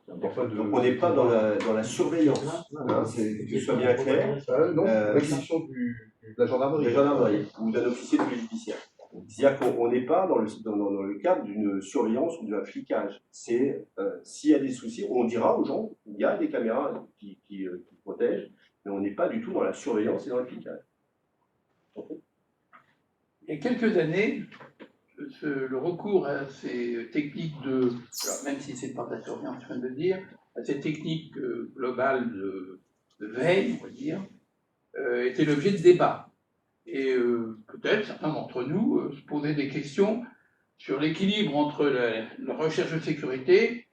A: Donc on n'est pas dans la surveillance, hein, que ce soit bien clair.
E: Non, réquisition de la gendarmerie.
A: De la gendarmerie ou d'un officier de police judiciaire. C'est-à-dire qu'on n'est pas dans le cadre d'une surveillance ou d'un flicage. C'est s'il y a des soucis, on dira aux gens il y a des caméras qui protègent, mais on n'est pas du tout dans la surveillance et dans le flicage.
F: Il y a quelques années, le recours à ces techniques alors même si ce n'est pas de la surveillance, je viens de le dire, à ces techniques globales de veille, on va dire, était l'objet de débats. Et peut-être certains d'entre nous se posaient des questions sur l'équilibre entre la recherche de sécurité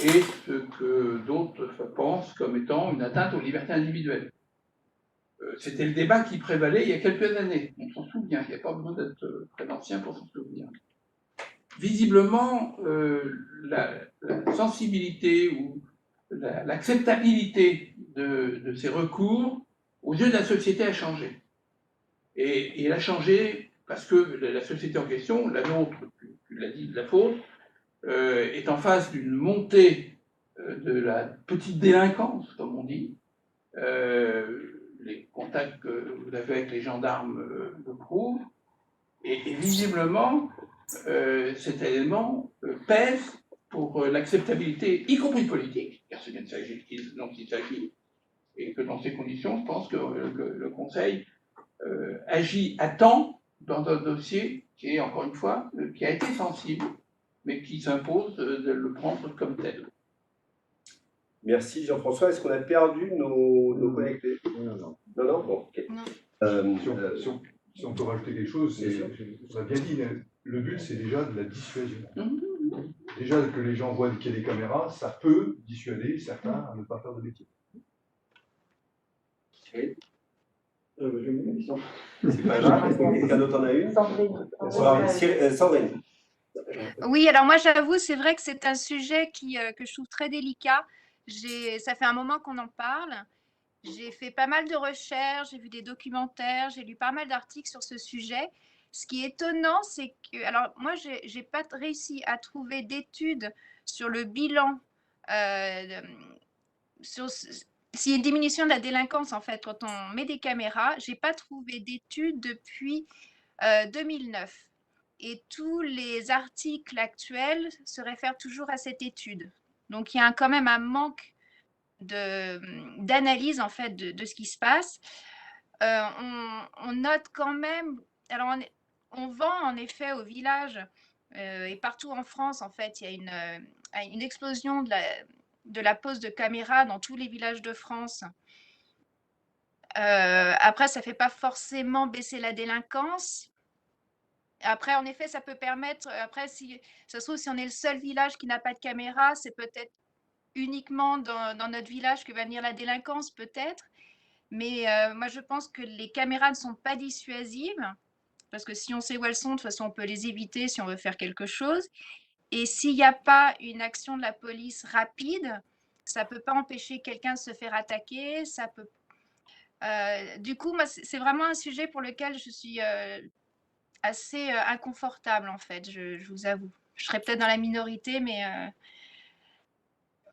F: et ce que d'autres pensent comme étant une atteinte aux libertés individuelles. C'était le débat qui prévalait il y a quelques années, on s'en souvient, il n'y a pas besoin d'être très ancien pour s'en souvenir. Visiblement, la sensibilité ou l'acceptabilité de ces recours aux yeux de la société a changé. Et elle a changé parce que la société en question, la nôtre, tu l'as dit, de la faute, est en face d'une montée de la petite délinquance, comme on dit. Les contacts que vous avez avec les gendarmes le prouvent. Et visiblement, cet élément pèse pour l'acceptabilité, y compris politique, car c'est bien dont il s'agit, et que dans ces conditions, je pense que le Conseil agit à temps dans un dossier qui est, encore une fois, qui a été sensible, mais qui s'impose de le prendre comme tel.
A: Merci Jean-François. Est-ce qu'on a perdu nos connectés?
B: Non.
A: Non, bon, ok.
E: Si on peut rajouter quelque chose, on a bien dit, le but c'est déjà de la dissuasion. Déjà que les gens voient qu'il y a des caméras, ça peut dissuader certains à ne pas faire de bêtises.
A: Oui. C'est pas grave. Est-ce que quelqu'un d'autre en a une? Sandrine.
G: Oui, alors moi j'avoue, c'est vrai que c'est un sujet que je trouve très délicat. Ça fait un moment qu'on en parle. J'ai fait pas mal de recherches, j'ai vu des documentaires, j'ai lu pas mal d'articles sur ce sujet. Ce qui est étonnant, c'est que, alors moi, j'ai pas réussi à trouver d'études sur le bilan, sur s'il y a une diminution de la délinquance en fait quand on met des caméras. J'ai pas trouvé d'études depuis 2009. Et tous les articles actuels se réfèrent toujours à cette étude. Donc il y a quand même un manque d'analyse en fait de ce qui se passe. On note quand même, alors on vend en effet au village et partout en France en fait, il y a une explosion de la pose de caméras dans tous les villages de France. Après, ça ne fait pas forcément baisser la délinquance. Après, en effet, ça peut permettre, après, si ça se trouve, si on est le seul village qui n'a pas de caméra, c'est peut-être uniquement dans notre village que va venir la délinquance, peut-être. Mais moi, je pense que les caméras ne sont pas dissuasives, parce que si on sait où elles sont, de toute façon, on peut les éviter si on veut faire quelque chose. Et s'il n'y a pas une action de la police rapide, ça ne peut pas empêcher quelqu'un de se faire attaquer. Ça peut... du coup, moi, c'est vraiment un sujet pour lequel je suis assez inconfortable, en fait, je vous avoue. Je serais peut-être dans la minorité, mais...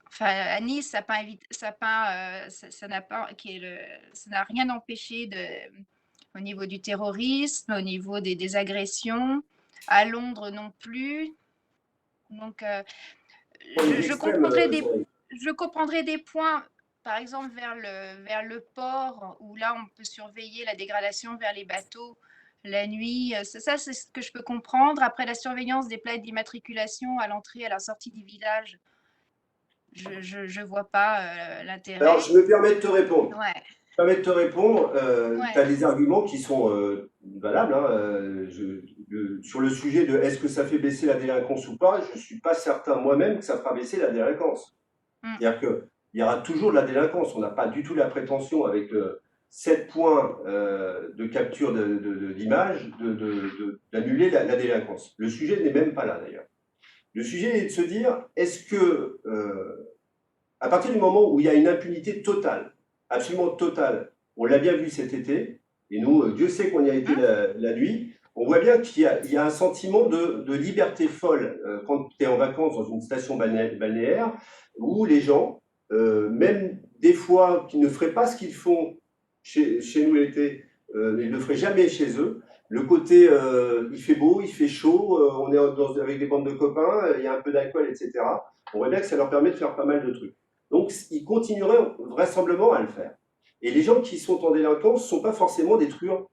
G: Enfin, à Nice, ça n'a rien empêché au niveau du terrorisme, au niveau des agressions. À Londres non plus. Donc, je comprendrais des points, par exemple vers le port, où là on peut surveiller la dégradation vers les bateaux la nuit. Ça c'est ce que je peux comprendre. Après, la surveillance des plaques d'immatriculation à l'entrée et à la sortie du village, je vois pas l'intérêt.
A: Alors, je me permets de te répondre.
G: Ouais.
A: Tu as des arguments qui sont valables. Hein. Sur le sujet de est-ce que ça fait baisser la délinquance ou pas, je ne suis pas certain moi-même que ça fera baisser la délinquance. C'est-à-dire qu'il y aura toujours de la délinquance. On n'a pas du tout la prétention, avec 7 points de capture d'image, d'annuler la délinquance. Le sujet n'est même pas là, d'ailleurs. Le sujet est de se dire, est-ce que, à partir du moment où il y a une impunité totale, absolument totale, on l'a bien vu cet été, et nous, Dieu sait qu'on y a été la nuit, on voit bien qu'il y a un sentiment de liberté folle quand tu es en vacances dans une station balnéaire, où les gens, même des fois, qui ne feraient pas ce qu'ils font chez nous l'été, ils ne le feraient jamais chez eux. Le côté, il fait beau, il fait chaud, on est avec des bandes de copains, il y a un peu d'alcool, etc. On voit bien que ça leur permet de faire pas mal de trucs. Donc, ils continueraient vraisemblablement à le faire. Et les gens qui sont en délinquance ne sont pas forcément des truands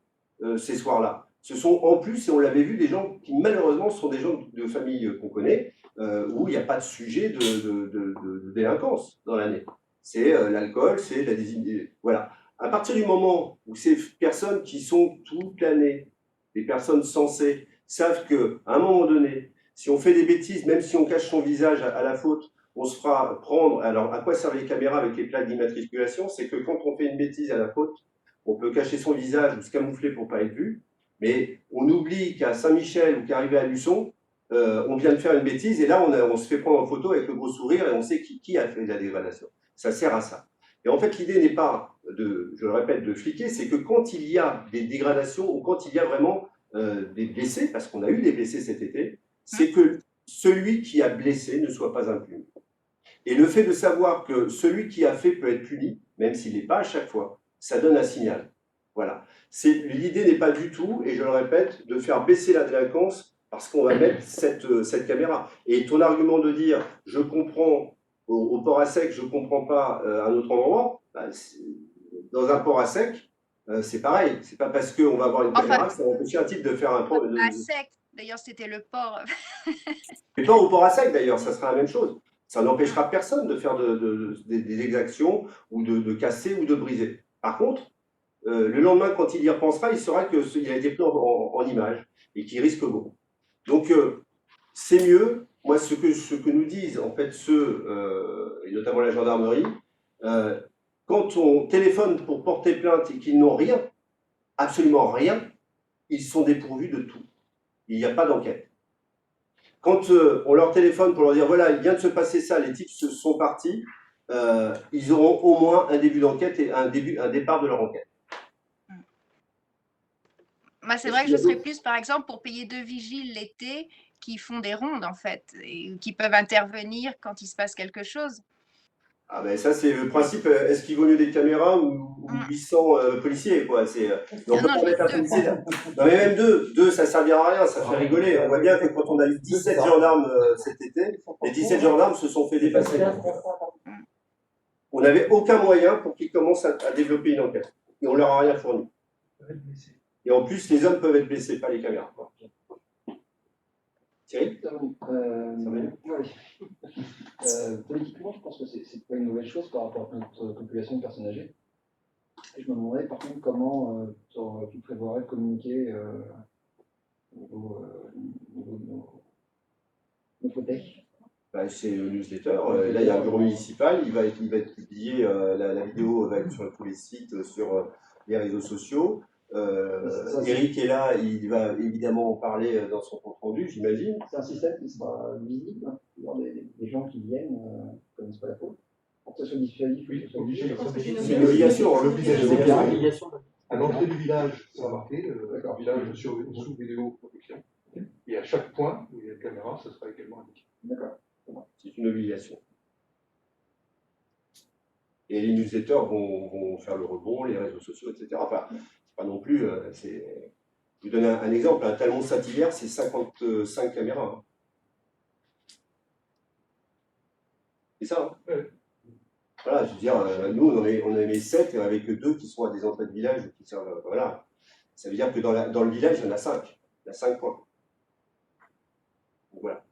A: ces soirs-là. Ce sont en plus, et on l'avait vu, des gens qui malheureusement sont des gens de famille qu'on connaît, où il n'y a pas de sujet de délinquance dans l'année. C'est l'alcool, c'est la désinhibition. Voilà. À partir du moment où ces personnes qui sont toute l'année, des personnes sensées, savent qu'à un moment donné, si on fait des bêtises, même si on cache son visage à la faute, on se fera prendre. Alors, à quoi servent les caméras avec les plaques d'immatriculation? C'est que quand on fait une bêtise à la faute, on peut cacher son visage ou se camoufler pour ne pas être vu, mais on oublie qu'à Saint-Michel ou qu'arrivé à Luçon, on vient de faire une bêtise et là, on se fait prendre en photo avec le gros sourire et on sait qui a fait la dégradation. Ça sert à ça. Et en fait, l'idée n'est pas, je le répète, de fliquer, c'est que quand il y a des dégradations ou quand il y a vraiment des blessés, parce qu'on a eu des blessés cet été, c'est que celui qui a blessé ne soit pas impuni. Et le fait de savoir que celui qui a fait peut être puni, même s'il n'est pas à chaque fois, ça donne un signal. Voilà. L'idée n'est pas du tout, et je le répète, de faire baisser la délinquance parce qu'on va mettre cette caméra. Et ton argument de dire, je comprends au port à sec, je ne comprends pas un autre endroit, bah, dans un port à sec, c'est pareil. C'est pas parce qu'on va avoir une caméra que ça va empêcher un type de faire un port.
G: À sec, d'ailleurs, c'était le port.
A: Mais pas au port à sec, d'ailleurs, ça sera la même chose. Ça n'empêchera personne de faire des exactions ou de casser ou de briser. Par contre, le lendemain, quand il y repensera, il saura qu'il a été pris en image et qu'il risque beaucoup. Donc, c'est mieux. Moi, ce que nous disent, en fait, et notamment la gendarmerie, quand on téléphone pour porter plainte et qu'ils n'ont rien, absolument rien, ils sont dépourvus de tout. Il n'y a pas d'enquête. Quand on leur téléphone pour leur dire, voilà, il vient de se passer ça, les types sont partis, ils auront au moins un début d'enquête et un départ de leur enquête.
G: Moi, c'est vrai que je serais plus, par exemple, pour payer 2 vigiles l'été qui font des rondes, en fait, et qui peuvent intervenir quand il se passe quelque chose.
A: Ah ben ça, c'est le principe, est-ce qu'il vaut mieux des caméras ou 800 policiers, quoi. On peut pas mettre un policier là. Non mais même deux, ça servira à rien, ça fait rigoler. On voit bien que quand on a eu 17 gendarmes cet été, les 17 gendarmes se sont fait dépasser. On n'avait aucun moyen pour qu'ils commencent à développer une enquête. Et on leur a rien fourni. Et en plus, les hommes peuvent être blessés, pas les caméras. Thierry
H: Politiquement, je pense que c'est pas une nouvelle chose par rapport à notre population de personnes âgées. Et je me demandais par contre comment tu prévoirais de communiquer au niveau de notre tech.
A: C'est le newsletter. Là, il y a un bureau municipal. Il va être publié. La vidéo va être sur tous les sites, sur les réseaux sociaux. Eric est là. Il va évidemment en parler dans son compte rendu, j'imagine.
H: C'est un système qui sera visible. Des gens qui viennent ne connaissent pas la faute. Pour que ce soit dissuasif,
A: c'est une obligation.
E: À l'entrée du village, ça va marquer. Village sous vidéo protection. Et à chaque point où il y a une caméra, ça sera également indiqué.
H: D'accord.
A: C'est une obligation. Et les newsletters vont faire le rebond, les réseaux sociaux, etc. Enfin, c'est pas non plus. Je vous donne un exemple. Un Talmont Saint-Hilaire, c'est 55 caméras. Hein. C'est ça. Hein. Ouais. Voilà, je veux dire, nous, on en met 7 avec 2 qui sont à des entrées de village. Qui servent, voilà. Ça veut dire que dans le village, il y en a 5. Il y a 5 points. Donc, voilà.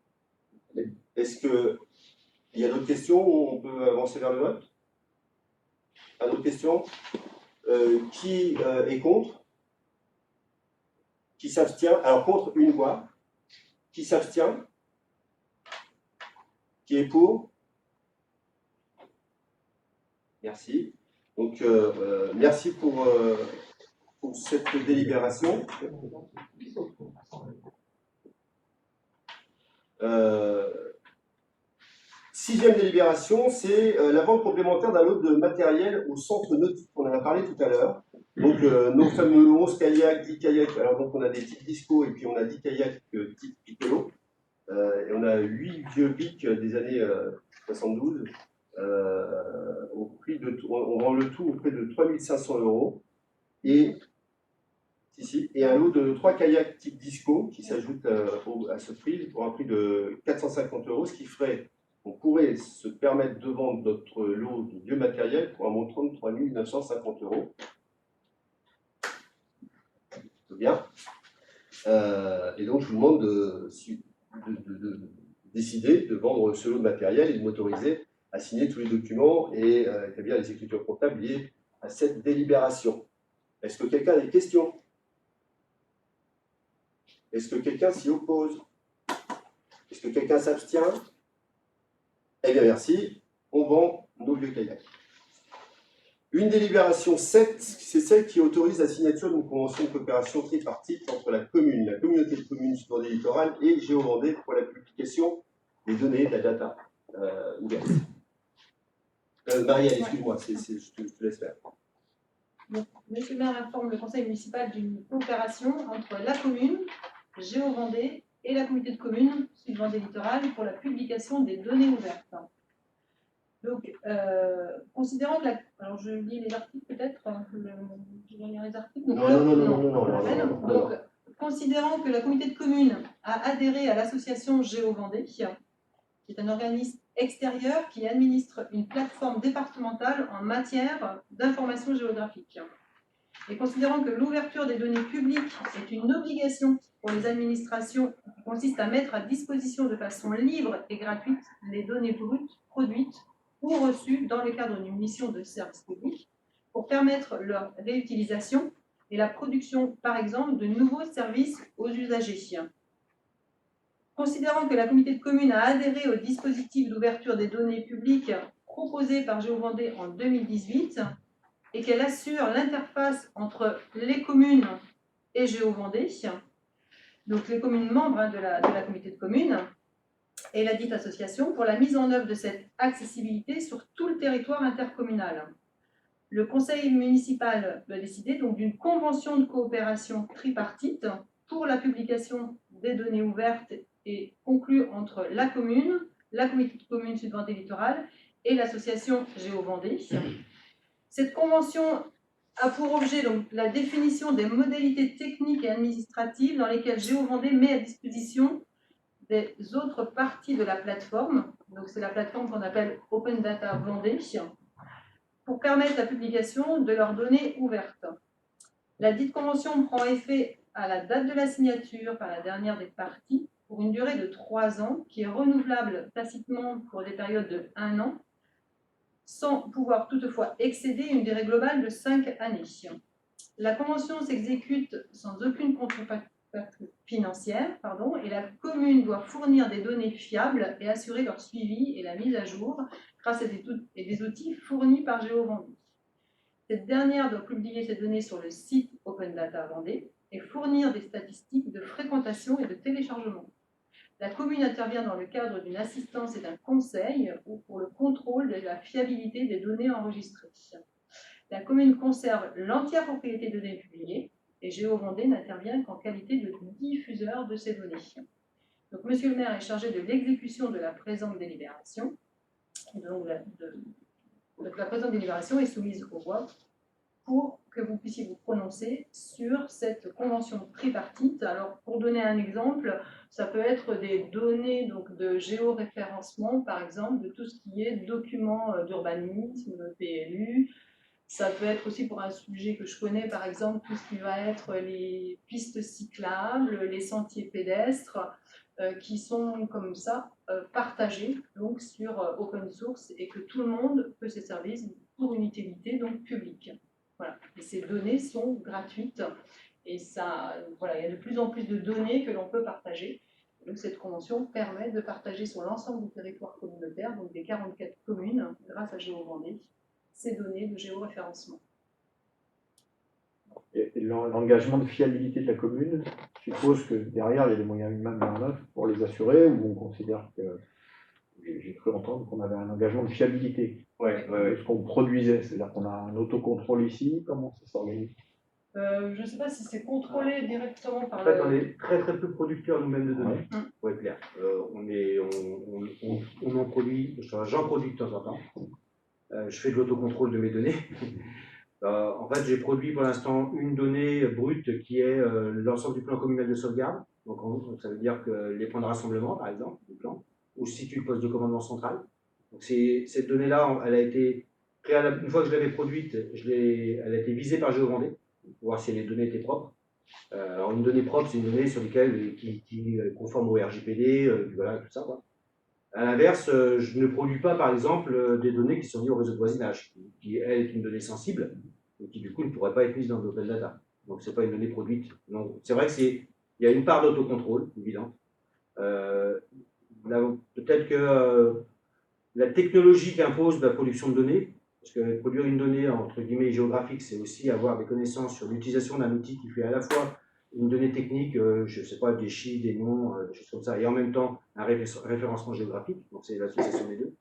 A: Est-ce qu'il y a d'autres questions où on peut avancer vers le vote? Pas d'autres questions? Qui est contre? Qui s'abstient? Alors, contre, une voix. Qui s'abstient? Qui est pour? Merci. Donc, merci pour cette délibération. Sixième délibération, c'est la vente complémentaire d'un lot de matériel au centre nautique. On en a parlé tout à l'heure. Donc, nos fameux 11 kayaks, 10 kayaks. Alors, donc, on a des types disco et puis on a 10 kayaks type piccolo. Et on a 8 vieux bics des années 72. On vend le tout au prix de 3 500 €. Et un lot de 3 kayaks type disco qui s'ajoute à ce prix pour un prix de 450 €, ce qui ferait qu'on pourrait se permettre de vendre notre lot de vieux matériel pour un montant de 3 950 €. C'est bien. Et donc, je vous demande de décider de vendre ce lot de matériel et de m'autoriser à signer tous les documents et établir les écritures comptables liées à cette délibération. Est-ce que quelqu'un a des questions? Est-ce que quelqu'un s'y oppose? Est-ce que quelqu'un s'abstient? Eh bien, merci. On vend nos vieux kayaks. Une délibération 7, c'est celle qui autorise la signature d'une convention de coopération tripartite entre la commune, la communauté de communes du Vendée littoral et GeoVendée pour la publication des données, de la data ouverte. Marianne, excuse-moi, je te laisse faire.
C: Donc, Monsieur le maire informe le conseil municipal d'une coopération entre la commune, GeoVendée et la communauté de communes Sud-Vendée Littoral pour la publication des données ouvertes. Donc, considérant que la... Alors, je lis les articles peut-être, je vais lire les articles. Donc,
A: Non.
C: Considérant que la communauté de communes a adhéré à l'association GeoVendée, qui est un organisme extérieur qui administre une plateforme départementale en matière d'information géographique. Et considérant que l'ouverture des données publiques est une obligation pour les administrations qui consiste à mettre à disposition de façon libre et gratuite les données brutes produites ou reçues dans le cadre d'une mission de service public pour permettre leur réutilisation et la production, par exemple, de nouveaux services aux usagers. Considérant que la communauté de communes a adhéré au dispositif d'ouverture des données publiques proposé par GeoVendée en 2018 et qu'elle assure l'interface entre les communes et GeoVendée, donc les communes membres de la communauté de communes, et la dite association pour la mise en œuvre de cette accessibilité sur tout le territoire intercommunal. Le conseil municipal doit décider donc d'une convention de coopération tripartite pour la publication des données ouvertes et conclue entre la commune, la communauté de communes Sud-Vendée Littoral et l'association GeoVendée. Cette convention a pour objet donc la définition des modalités techniques et administratives dans lesquelles GeoVendée met à disposition des autres parties de la plateforme, donc c'est la plateforme qu'on appelle Open Data Vendée, pour permettre la publication de leurs données ouvertes. La dite convention prend effet à la date de la signature par la dernière des parties pour une durée de 3 ans qui est renouvelable tacitement pour des périodes de 1 an, sans pouvoir toutefois excéder une durée globale de 5 années. La convention s'exécute sans aucune contrepartie financière, et la commune doit fournir des données fiables et assurer leur suivi et la mise à jour grâce à des outils fournis par GeoVendée. Cette dernière doit publier ces données sur le site Open Data Vendée et fournir des statistiques de fréquentation et de téléchargement. La commune intervient dans le cadre d'une assistance et d'un conseil ou pour le contrôle de la fiabilité des données enregistrées. La commune conserve l'entière propriété des données publiées et GeoVendée n'intervient qu'en qualité de diffuseur de ces données. Donc, Monsieur le maire est chargé de l'exécution de la présente délibération. Donc, la présente délibération est soumise au vote pour que vous puissiez vous prononcer sur cette convention tripartite. Alors, pour donner un exemple, ça peut être des données donc, de géoréférencement, par exemple, de tout ce qui est documents d'urbanisme, PLU. Ça peut être aussi pour un sujet que je connais, par exemple, tout ce qui va être les pistes cyclables, les sentiers pédestres, qui sont comme ça partagés donc, sur open source et que tout le monde peut se servir pour une utilité donc, publique. Voilà. Et ces données sont gratuites et ça, voilà, il y a de plus en plus de données que l'on peut partager. Donc, cette convention permet de partager sur l'ensemble du territoire communautaire, donc des 44 communes, grâce à GeoVendée, ces données de géoréférencement.
B: Et l'engagement de fiabilité de la commune suppose que derrière, il y a des moyens humains mis en œuvre pour les assurer, ou on considère que, j'ai cru entendre qu'on avait un engagement de fiabilité de ce qu'on produisait, c'est-à-dire qu'on a un autocontrôle ici, comment ça s'organise?
C: Je ne sais pas si c'est contrôlé directement par
D: En fait, on est très très peu producteurs nous-mêmes de données, pour être clair. On en produit, j'en produis de temps en temps. Je fais de l'autocontrôle de mes données. En fait, j'ai produit pour l'instant une donnée brute qui est l'ensemble du plan communal de sauvegarde. Donc, ça veut dire que les points de rassemblement, par exemple, du plan, où se situe le poste de commandement central. Donc, cette donnée-là, elle a été préalable, une fois que je l'avais produite, elle a été visée par GeoVendée pour voir si les données étaient propres. Alors, une donnée propre, c'est une donnée sur laquelle qui est conforme au RGPD, voilà, tout ça, quoi. À l'inverse, je ne produis pas, par exemple, des données qui sont liées au réseau de voisinage, qui, elle, est une donnée sensible, et qui, du coup, ne pourrait pas être mise dans l'open data. Donc, ce n'est pas une donnée produite. C'est vrai qu'il y a une part d'autocontrôle, évidente. Peut-être que la technologie qui impose la production de données, parce que produire une donnée entre guillemets géographique, c'est aussi avoir des connaissances sur l'utilisation d'un outil qui fait à la fois une donnée technique, je ne sais pas, des chiffres, des noms, des choses comme ça, et en même temps un référencement géographique, donc c'est l'association des deux.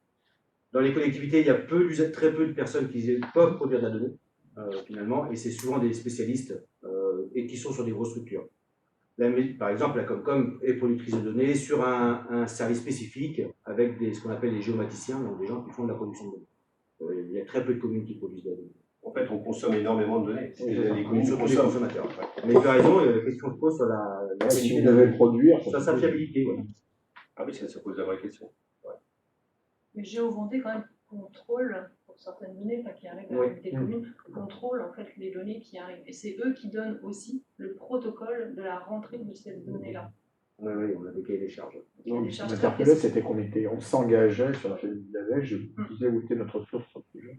D: Dans les collectivités, il y a très peu de personnes qui peuvent produire de la donnée, finalement, et c'est souvent des spécialistes et qui sont sur des grosses structures. Par exemple, la Comcom est productrice de données sur un service spécifique avec ce qu'on appelle les géomaticiens, donc des gens qui font de la production de données. Il y a très peu de communes qui produisent de la donnée.
A: En fait, on consomme énormément de données.
D: Les communes sont des consommateurs. Mais tu as raison, la question se pose sur
B: Si vous devez produire,
D: sur sa fiabilité. Ouais.
A: Ah oui, ça pose la vraie question. Ouais.
C: Mais Géovonté, quand même, contrôle, pour certaines données qui arrivent à des communes, contrôle en fait les données qui arrivent. Et c'est eux qui donnent aussi le protocole de la rentrée de cette donnée-là.
D: Oui, on a des cahiers des charges.
B: Ce qui m'interpellait, c'était on s'engageait sur la chaîne de la je disais où était notre source sur le sujet.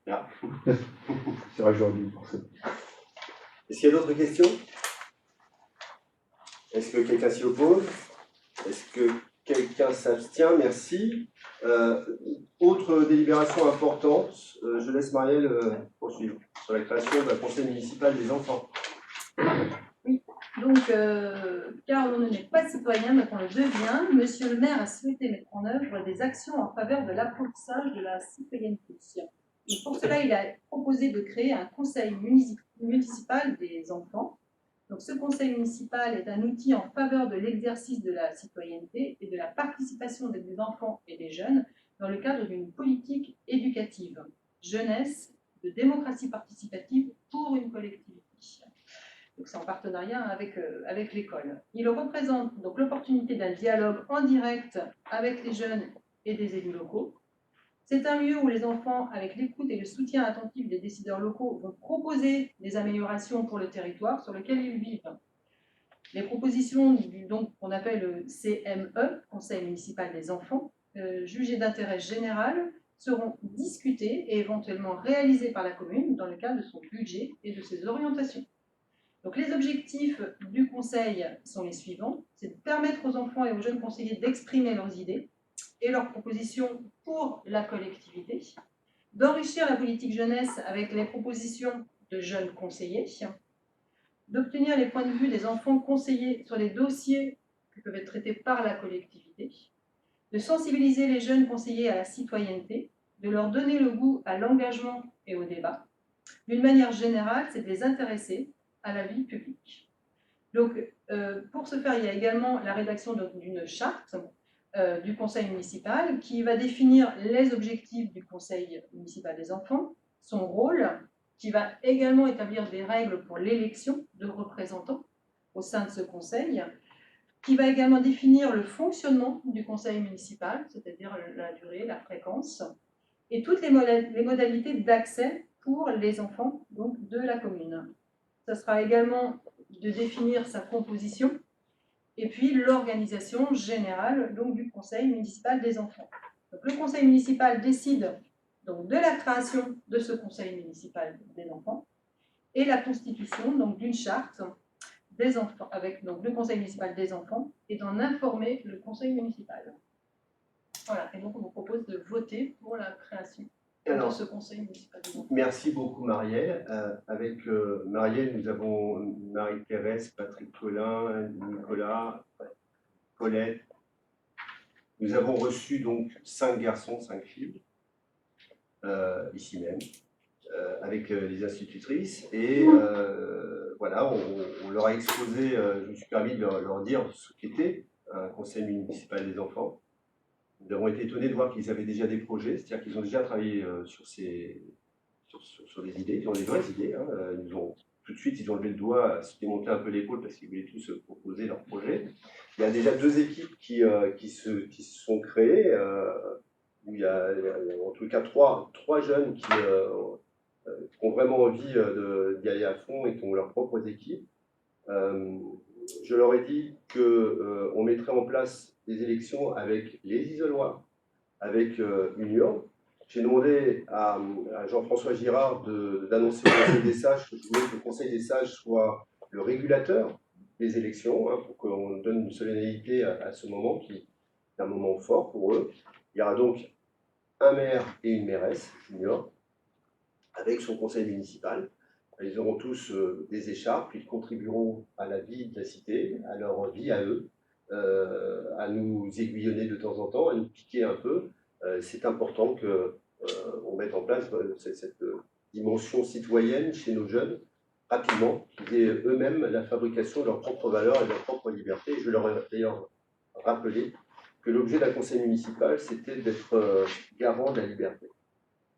B: C'est vrai que j'aurais dû penser.
A: Est-ce qu'il y a d'autres questions? Est-ce que quelqu'un s'y oppose? Est-ce que quelqu'un s'abstient? Merci. Autre délibération importante, je laisse Marielle poursuivre sur la création d'un conseil municipal des enfants.
C: Oui, donc, car on n'est pas citoyen, mais qu'on le devient, Monsieur le maire a souhaité mettre en œuvre des actions en faveur de l'apprentissage de la citoyenneté. Et pour cela, il a proposé de créer un conseil municipal des enfants. Donc, ce conseil municipal est un outil en faveur de l'exercice de la citoyenneté et de la participation des enfants et des jeunes dans le cadre d'une politique éducative, jeunesse, de démocratie participative pour une collectivité. Donc, c'est en partenariat avec l'école. Il représente donc l'opportunité d'un dialogue en direct avec les jeunes et des élus locaux. C'est un lieu où les enfants, avec l'écoute et le soutien attentif des décideurs locaux, vont proposer des améliorations pour le territoire sur lequel ils vivent. Les propositions qu'on appelle le CME, Conseil municipal des enfants, jugées d'intérêt général, seront discutées et éventuellement réalisées par la commune dans le cadre de son budget et de ses orientations. Donc, les objectifs du conseil sont les suivants. C'est de permettre aux enfants et aux jeunes conseillers d'exprimer leurs idées et leurs propositions pour la collectivité, d'enrichir la politique jeunesse avec les propositions de jeunes conseillers, d'obtenir les points de vue des enfants conseillers sur les dossiers qui peuvent être traités par la collectivité, de sensibiliser les jeunes conseillers à la citoyenneté, de leur donner le goût à l'engagement et au débat. D'une manière générale, c'est de les intéresser à la vie publique. Donc, pour ce faire, il y a également la rédaction d'une charte du conseil municipal qui va définir les objectifs du conseil municipal des enfants, son rôle, qui va également établir des règles pour l'élection de représentants au sein de ce conseil, qui va également définir le fonctionnement du conseil municipal, c'est-à-dire la durée, la fréquence, et toutes les modalités d'accès pour les enfants donc, de la commune. Ça sera également de définir sa composition et puis l'organisation générale donc, du conseil municipal des enfants. Donc, le conseil municipal décide donc, de la création de ce conseil municipal des enfants et la constitution donc, d'une charte des enfants, avec donc, le conseil municipal des enfants et d'en informer le conseil municipal. Voilà, et donc on vous propose de voter pour la création de ce conseil municipal des enfants.
A: Merci beaucoup Marielle. Avec Marielle, nous avons Marie-Thérèse, Patrick Collin, Nicolas, Colette. Nous avons reçu donc 5 garçons, 5 filles, ici même, avec les institutrices. Et voilà, on leur a exposé, je me suis permis de leur dire ce qu'était un conseil municipal des enfants. Nous avons été étonnés de voir qu'ils avaient déjà des projets, c'est-à-dire qu'ils ont déjà travaillé sur des idées, ils ont des vraies idées. Hein. Tout de suite, ils ont levé le doigt, se démonter un peu l'épaule parce qu'ils voulaient tous proposer leurs projets. Il y a déjà 2 équipes qui se sont créées, où il y a en tout cas 3 jeunes qui ont vraiment envie d'y aller à fond et qui ont leurs propres équipes. Je leur ai dit qu'on mettrait en place des élections avec les isoloirs, avec une urne. J'ai demandé à Jean-François Girard d'annoncer au Conseil des sages que je voulais que le Conseil des sages soit le régulateur des élections, hein, pour qu'on donne une solennité à ce moment qui est un moment fort pour eux. Il y aura donc un maire et une mairesse junior, avec son conseil municipal. Ils auront tous des écharpes, ils contribueront à la vie de la cité, à leur vie à eux, à nous aiguillonner de temps en temps, à nous piquer un peu. C'est important qu'on mette en place cette dimension citoyenne chez nos jeunes, rapidement, qu'ils aient eux-mêmes la fabrication de leurs propres valeurs et de leur propre liberté. Je leur ai d'ailleurs rappelé que l'objet d'un conseil municipal, c'était d'être garant de la liberté.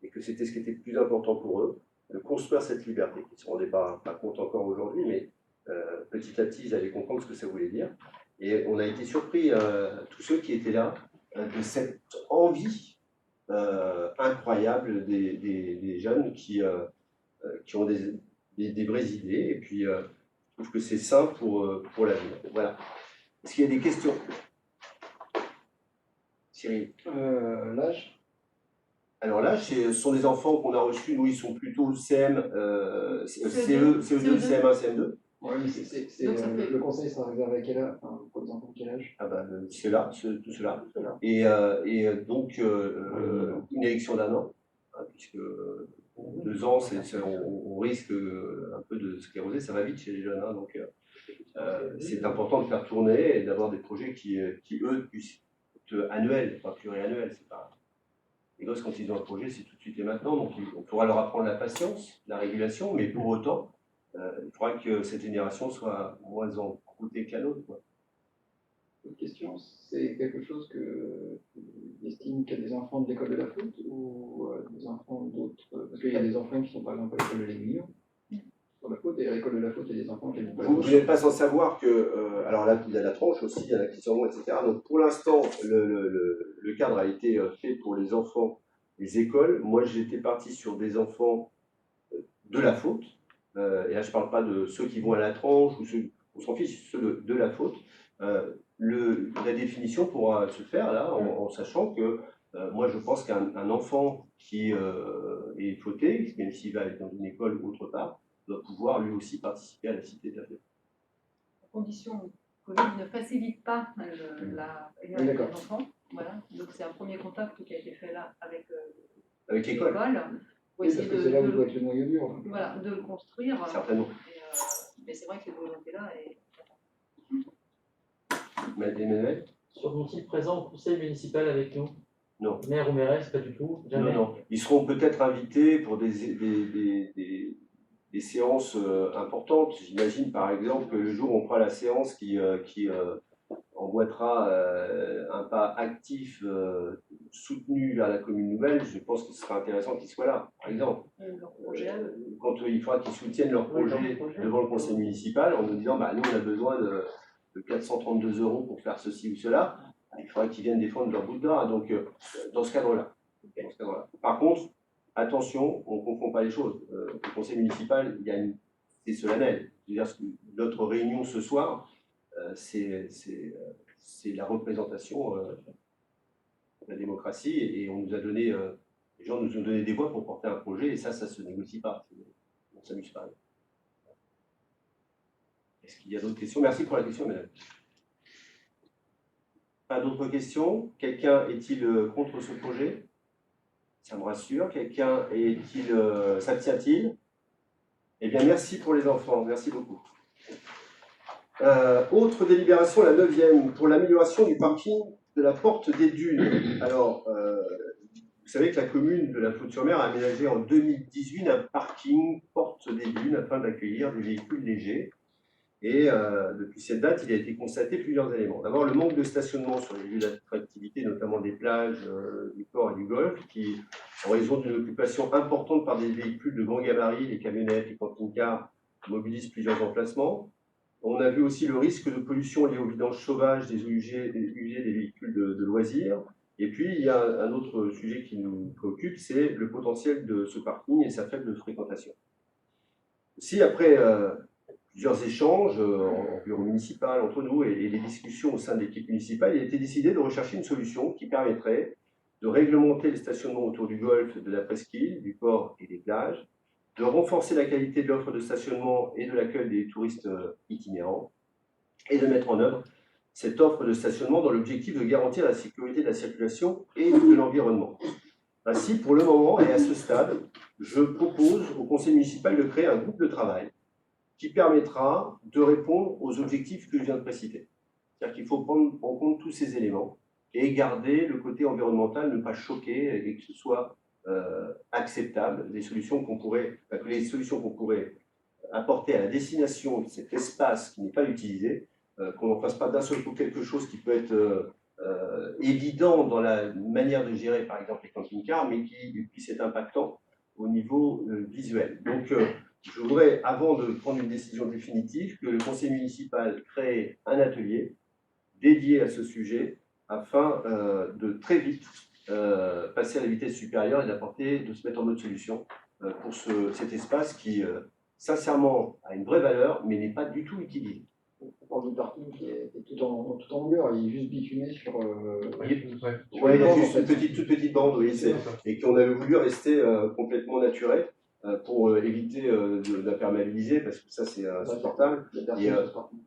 A: Et que c'était ce qui était le plus important pour eux, de construire cette liberté, qui ne se rendaient pas compte encore aujourd'hui, mais petit à petit, ils allaient comprendre ce que ça voulait dire. Et on a été surpris, tous ceux qui étaient là, de cette envie incroyable des jeunes qui ont des vraies idées. Et puis, je trouve que c'est sain pour l'avenir. Voilà. Est-ce qu'il y a des questions? Cyril?
H: L'âge?
A: Alors là, ce sont des enfants qu'on a reçus, nous ils sont plutôt CM, CE2, CM1, CM2.
H: Oui, mais le conseil sera réservé à quel âge, enfin, pour les enfants de quel âge?
A: Ah ben, c'est là, tout cela. Et donc, une élection d'1 an, hein, puisque 2 ans, on risque un peu de scléroser, ça va vite chez les jeunes. Hein, donc, c'est important de faire tourner et d'avoir des projets qui eux, puissent être annuels, pas pluriannuels. C'est pas... Les gosses, quand ils ont un projet, c'est tout de suite et maintenant. Donc, on pourra leur apprendre la patience, la régulation, mais pour autant, il faudra que cette génération soit moins encroûtée qu'à l'autre.
H: Autre question, c'est quelque chose que tu estimes qu'il y a des enfants de l'école de la foot ou des enfants d'autres? Parce qu'il y a des enfants qui sont par exemple à l'école de l'Aiguillon, sur la foot, et à l'école de la foot, il y a des enfants qui habitent pas
A: Vous n'êtes pas sans savoir que, alors là, il y a la tranche aussi, il y en a qui sont bons, etc. Donc pour l'instant, le cadre a été fait pour les enfants des écoles. Moi, j'étais parti sur des enfants de la faute. Et là, je ne parle pas de ceux qui vont à la tranche ou ceux, on s'en fiche, ceux de la faute. La définition pourra se faire là en sachant que moi, je pense qu'un enfant qui est fauté, même s'il va être dans une école ou autre part, doit pouvoir lui aussi participer à la cité de la fête.
C: La condition Covid ne facilite pas la réunion des enfants. Voilà. Donc c'est un premier contact qui a été fait là avec l'école.
H: Oui, parce que c'est là où doit être le noyau dur.
C: Voilà, de le construire.
A: Certainement.
C: Mais c'est vrai que cette volonté-là est...
A: Emmanuel?
I: Seront-ils présents au conseil municipal avec nous?
A: Non.
I: Maire ou mairesse, pas du tout? Jamais.
A: Non. Ils seront peut-être invités pour des séances importantes. J'imagine par exemple que le jour où on fera la séance qui emboîtera un pas actif soutenu vers la commune nouvelle, je pense qu'il sera intéressant qu'ils soient là, par exemple. Quand il faudra qu'ils soutiennent leur projet devant le conseil municipal en nous disant nous on a besoin de 432 € pour faire ceci ou cela, il faudra qu'ils viennent défendre leur bout de gras. Donc dans ce cadre-là. Par contre, attention, on ne confond pas les choses. Le conseil municipal, c'est solennel. Notre réunion ce soir, c'est la représentation de la démocratie et on nous a donné, les gens nous ont donné des voix pour porter un projet et ça se négocie pas. On ne s'amuse pas. Est-ce qu'il y a d'autres questions? Merci pour la question, madame. Pas d'autres questions? Quelqu'un est-il contre ce projet? Ça me rassure. Quelqu'un s'abstient-il? Eh bien, merci pour les enfants. Merci beaucoup. Autre délibération, la 9e, pour l'amélioration du parking de la Porte des Dunes. Alors, vous savez que la commune de La Flotte-sur-Mer a aménagé en 2018 un parking Porte des Dunes afin d'accueillir des véhicules légers. Et depuis cette date, il a été constaté plusieurs éléments. D'abord, le manque de stationnement sur les lieux d'attractivité, notamment des plages, du port et du golfe, qui, en raison d'une occupation importante par des véhicules de grand gabarit, les camionnettes, les camping-cars, mobilisent plusieurs emplacements. On a vu aussi le risque de pollution lié au vidange sauvage des eaux usées des véhicules de loisirs. Et puis, il y a un autre sujet qui nous préoccupe, c'est le potentiel de ce parking et sa faible fréquentation. Si après plusieurs échanges en bureau municipal entre nous et les discussions au sein de l'équipe municipale, il a été décidé de rechercher une solution qui permettrait de réglementer les stationnements autour du golfe, de la presqu'île, du port et des plages, de renforcer la qualité de l'offre de stationnement et de l'accueil des touristes itinérants, et de mettre en œuvre cette offre de stationnement dans l'objectif de garantir la sécurité de la circulation et de l'environnement. Ainsi, pour le moment et à ce stade, je propose au conseil municipal de créer un groupe de travail qui permettra de répondre aux objectifs que je viens de préciter. C'est-à-dire qu'il faut prendre en compte tous ces éléments et garder le côté environnemental, ne pas choquer et que ce soit acceptable, les solutions qu'on pourrait apporter à la destination de cet espace qui n'est pas utilisé, qu'on n'en fasse pas d'un seul coup quelque chose qui peut être évident dans la manière de gérer par exemple les camping-cars, mais qui puisse être impactant au niveau visuel. Donc je voudrais, avant de prendre une décision définitive, que le conseil municipal crée un atelier dédié à ce sujet afin de très vite passer à la vitesse supérieure et de se mettre en mode solution pour cet espace qui, sincèrement, a une vraie valeur, mais n'est pas du tout utilisé.
H: On parle du parking qui est tout en longueur, il est juste bitumé sur.
A: Oui, il y a juste une toute petite bande, oui, et qu'on avait voulu rester complètement naturel pour éviter de l'imperméabiliser, parce que ça c'est insupportable.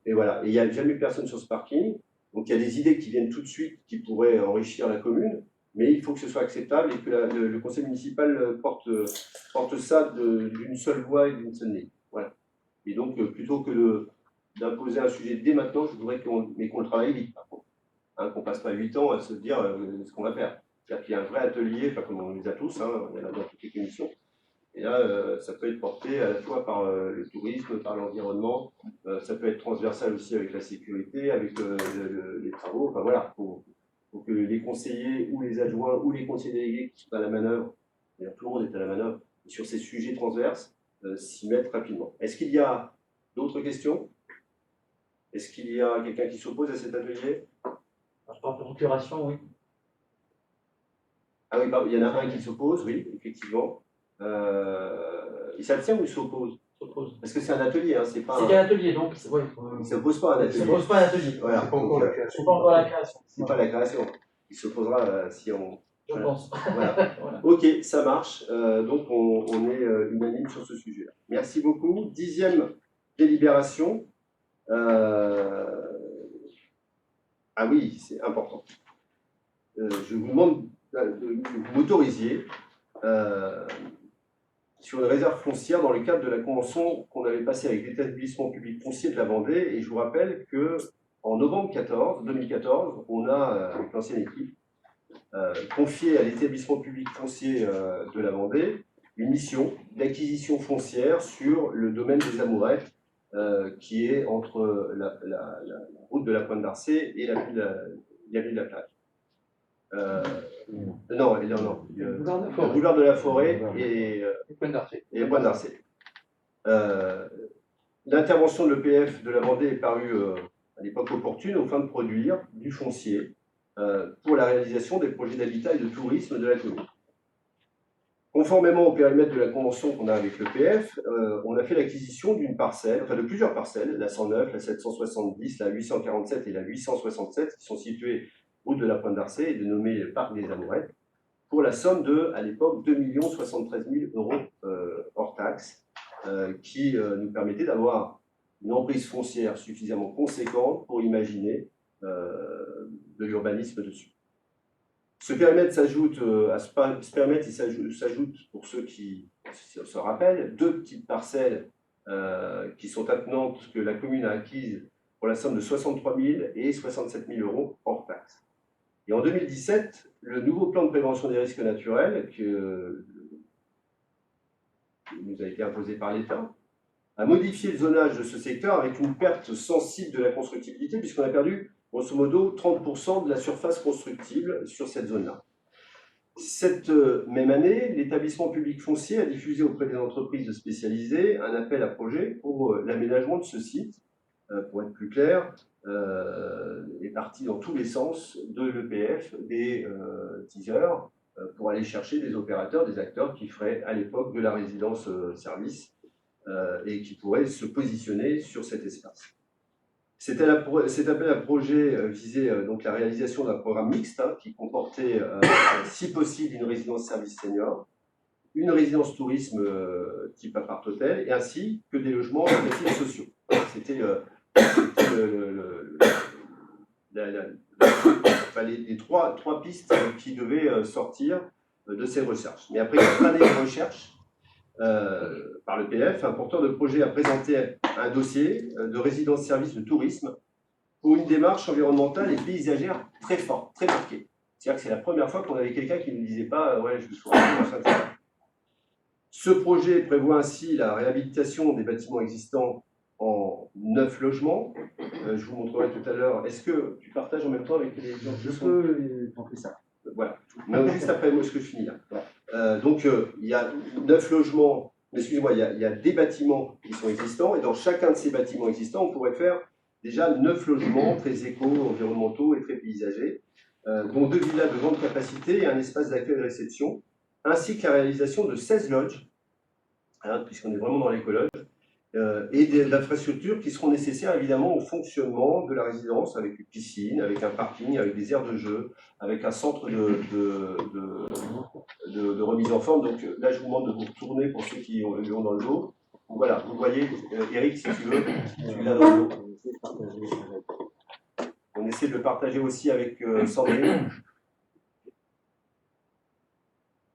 A: Et voilà, et il n'y a jamais eu personne sur ce parking, donc il y a des idées qui viennent tout de suite qui pourraient enrichir la commune, mais il faut que ce soit acceptable et que le conseil municipal porte ça d'une seule voix et d'une seule ligne. Voilà. Et donc plutôt que d'imposer un sujet dès maintenant, je voudrais qu'on le travaille vite, par contre. Hein, qu'on ne passe pas 8 ans à se dire ce qu'on va faire. C'est-à-dire qu'il y a un vrai atelier, enfin comme on les a tous, hein, il y en a dans toutes les commissions. Et là, ça peut être porté à la fois par le tourisme, par l'environnement, ça peut être transversal aussi avec la sécurité, avec les travaux. Enfin voilà, faut que les conseillers ou les adjoints ou les conseillers délégués qui sont à la manœuvre, d'ailleurs tout le monde est à la manœuvre, sur ces sujets transverses, s'y mettent rapidement. Est-ce qu'il y a d'autres questions ? Est-ce qu'il y a quelqu'un qui s'oppose à cet atelier ?
I: Je parle de procuration, oui.
A: Ah oui, il y en a un qui s'oppose, oui, effectivement. Il s'abstient ou il s'oppose ?
I: S'oppose.
A: Parce que c'est un atelier, hein, c'est pas.
I: C'est qu'un atelier, donc. Ouais,
A: il ne s'oppose pas à un atelier.
I: Il ne s'oppose pas à un atelier.
A: Voilà.
E: C'est pas encore la création.
I: C'est pas encore la création.
A: C'est pas la création. Il s'opposera si on.
I: Je pense.
A: Voilà.
I: Voilà.
A: Ok, ça marche. Donc on est unanime sur ce sujet-là. Merci beaucoup. 10e délibération. Ah oui, c'est important. Je vous demande que vous m'autorisiez sur une réserve foncière dans le cadre de la convention qu'on avait passée avec l'établissement public foncier de la Vendée. Et je vous rappelle qu'en novembre 2014, on a, avec l'ancienne équipe, confié à l'établissement public foncier de la Vendée une mission d'acquisition foncière sur le domaine des Amourettes, qui est entre la route de la Pointe d'Arcet et l'avenue de la Plage. Non, le boulevard de la Forêt et la Pointe d'Arcet. L'intervention de l'EPF de la Vendée est parue à l'époque opportune aux fins de produire du foncier pour la réalisation des projets d'habitat et de tourisme de la commune. Conformément au périmètre de la convention qu'on a avec l'EPF, on a fait l'acquisition d'une parcelle, enfin de plusieurs parcelles, la 109, la 770, la 847 et la 867, qui sont situées route de la Pointe d'Arcet et dénommées Parc des Amourettes, pour la somme de, à l'époque, 2 073 000 euros hors taxes, qui nous permettait d'avoir une emprise foncière suffisamment conséquente pour imaginer de l'urbanisme dessus. Ce périmètre s'ajoute à ce périmètre, il s'ajoute, pour ceux qui se rappellent, 2 petites parcelles qui sont attenantes que la commune a acquises pour la somme de 63 000 et 67 000 euros hors taxes. Et en 2017, le nouveau plan de prévention des risques naturels qui nous a été imposé par l'État a modifié le zonage de ce secteur avec une perte sensible de la constructibilité, puisqu'on a perdu grosso modo 30% de la surface constructible sur cette zone-là. Cette même année, l'établissement public foncier a diffusé auprès des entreprises spécialisées un appel à projet pour l'aménagement de ce site. Pour être plus clair, est parti dans tous les sens de l'EPF, des teasers, pour aller chercher des opérateurs, des acteurs qui feraient à l'époque de la résidence service et qui pourraient se positionner sur cet espace. Cet appel à projet visait donc la réalisation d'un programme mixte qui comportait, si possible, une résidence service senior, une résidence tourisme type appart-hôtel, et ainsi que des logements locatifs sociaux. C'était enfin, les trois pistes qui devaient sortir de ces recherches. Mais après 4 années de recherche par l'EPF, un porteur de projet a présenté un dossier de résidence-service de tourisme pour une démarche environnementale et paysagère très forte, très marquée. C'est-à-dire que c'est la première fois qu'on avait quelqu'un qui ne nous disait pas « ouais, je vous souhaite machin, etc. » Ce projet prévoit ainsi la réhabilitation des bâtiments existants en 9 logements. Je vous montrerai tout à l'heure. Est-ce que tu partages en même temps avec les gens?
H: Je peux tenter ça.
A: Voilà. Non, juste après, moi, ce que je finis là. Donc, il y a 9 logements, excusez-moi, il y a des bâtiments qui sont existants, et dans chacun de ces bâtiments existants, on pourrait faire déjà 9 logements très éco-environnementaux et très paysagers, dont 2 villas de grande capacité et un espace d'accueil et réception, ainsi que la réalisation de 16 lodges, hein, puisqu'on est vraiment dans l'écologe, et d'infrastructures qui seront nécessaires évidemment au fonctionnement de la résidence, avec une piscine, avec un parking, avec des aires de jeu, avec un centre de remise en forme. Donc là, je vous demande de vous retourner pour ceux qui ont dans le dos. Voilà, vous voyez, Eric, si tu veux, tu l'as dans le dos. On essaie de le partager aussi avec Sandrine.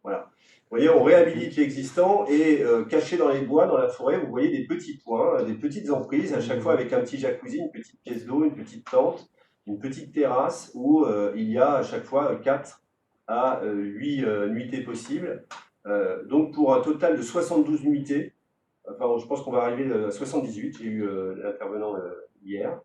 A: Voilà. Vous voyez, on réhabilite l'existant et caché dans les bois, dans la forêt, vous voyez des petits points, des petites emprises, à chaque fois avec un petit jacuzzi, une petite pièce d'eau, une petite tente, une petite terrasse où il y a à chaque fois 4 à 8 nuitées possibles. Donc pour un total de 72 nuitées, enfin je pense qu'on va arriver à 78, j'ai eu l'intervenant hier.